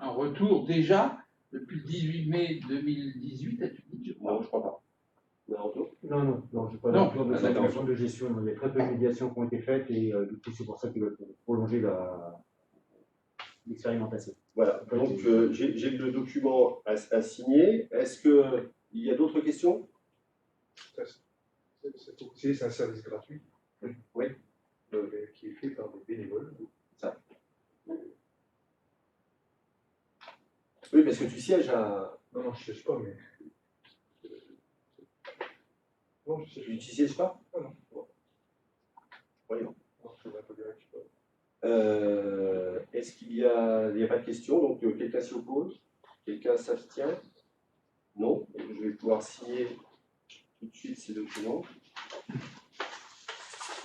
F: un retour déjà depuis le 18 mai 2018 à Tunis, je crois.
A: Non, je crois pas. On a un retour?
D: Non, je n'ai pas
F: Non.
D: de retour de
F: Ah,
D: cette
F: d'accord.
D: façon de gestion. Il y a très peu de médiations qui ont été faites et du coup, c'est pour ça qu'il va prolonger l'expérimentation.
A: Voilà, donc j'ai le document à signer. Est-ce qu'il y a d'autres questions?
E: C'est un service gratuit.
A: Oui.
E: Qui est fait par des bénévoles.
A: Ça. Oui, parce que tu sièges à...
E: Non, je ne siège pas, mais. Non, je siège
A: Tu ne sièges pas?
E: pas. Non.
A: Voyons.
E: Non, je vais un peu direct, je sais pas.
A: Est-ce qu'il y a pas de questions? Donc quelqu'un s'y oppose? Quelqu'un s'abstient? Non. Donc, je vais pouvoir signer tout de suite ces documents.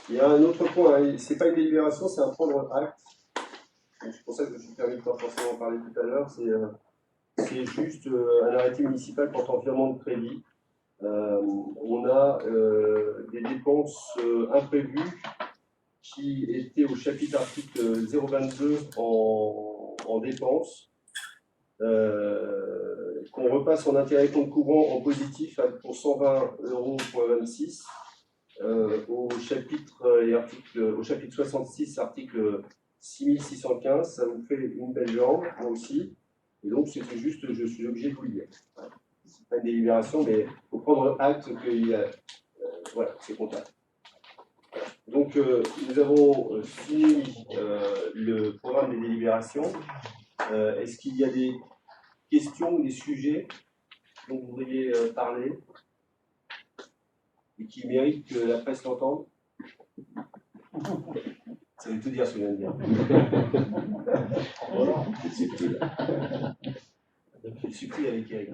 A: Il y a un autre point, hein. Ce n'est pas une délibération, c'est un prendre acte. C'est pour ça que je me suis permis de pas forcément parler tout à l'heure. C'est juste un arrêté municipal portant virement de crédit. On a des dépenses imprévues qui était au chapitre article 022 en dépenses, qu'on repasse en intérêt compte courant en positif pour 120,26 € au chapitre 66, article 6615, ça vous fait une belle jambe, moi aussi, et donc c'était juste, je suis obligé de vous le dire. C'est pas une délibération, mais il faut prendre acte qu'il y a, voilà, c'est comptable. Donc, nous avons fini le programme des délibérations. Est-ce qu'il y a des questions ou des sujets dont vous voudriez parler et qui méritent que la presse l'entende? Ça veut tout dire ce que je viens de dire. Voilà, c'est pris. Je suis pris avec Eric.